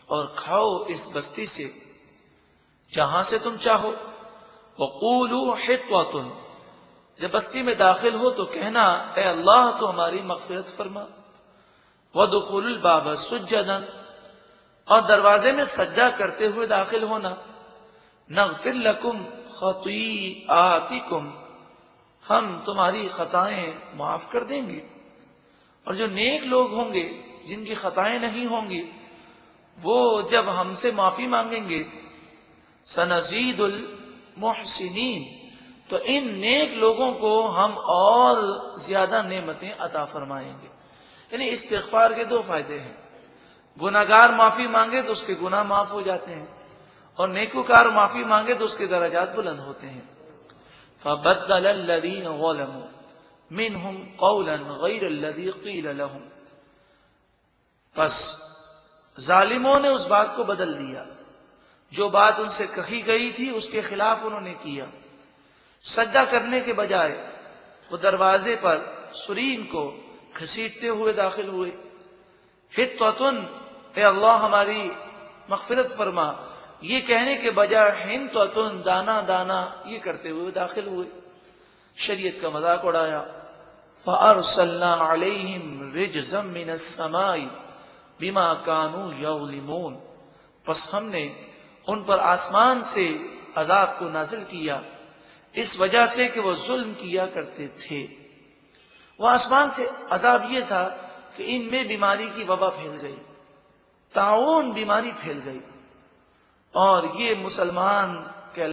اور کھاؤ اس بستی سے جہاں سے تم چاہو. وَقُولُوا حِطْوَةٌ، جب بستی میں داخل ہو تو کہنا اے اللہ تو ہماری مغفرت فرما. وَدُخُلُوا الْبَابَ سُجَّدًا، اور دروازے میں سجدہ کرتے ہوئے داخل ہونا. نغفر لکم خطیئاتکم، ہم تمہاری خطائیں معاف کر دیں گے. اور جو نیک لوگ ہوں گے جن کی خطائیں نہیں ہوں گی وہ جب ہم سے معافی مانگیں گے سنزید المحسنین، تو ان نیک لوگوں کو ہم اور زیادہ نعمتیں عطا فرمائیں گے. یعنی استغفار کے 2 فائدے ہیں. گناہگار معافی مانگے تو اس کے گناہ معاف ہو جاتے ہیں، اور نیکوکار معافی مانگے تو اس کے درجات بلند ہوتے ہیں. فَبَدَّلَ الَّذِينَ ظَلَمُوا مِنْهُمْ قَوْلًا غَيْرَ الَّذِي قِيلَ لَهُمْ، پس ظالموں نے اس بات کو بدل دیا، جو بات ان سے کہی گئی تھی اس کے خلاف انہوں نے کیا. سجدہ کرنے کے بجائے وہ دروازے پر سرین کو گھسیٹتے ہوئے داخل ہوئے. حِطْوَةٌ، اے اللہ ہماری مغفرت فرما، یہ کہنے کے بجائے حِنْطَةٌ، دانا دانا، یہ کرتے ہوئے داخل ہوئے. شریعت کا مذاق اڑایا، فَأَرْسَلْنَا عَلَيْهِمْ رِجْزًا مِّنَ السَّمَاءِ بِمَا كَانُوا يَظْلِمُونَ، پس ہم نے ان پر آسمان سے عذاب کو نازل کیا اس وجہ سے کہ وہ ظلم کیا کرتے تھے۔ وہ آسمان سے عذاب یہ تھا کہ ان میں بیماری کی وبا پھیل گئی، طاعون بیماری پھیل گئی، اور یہ مسلمان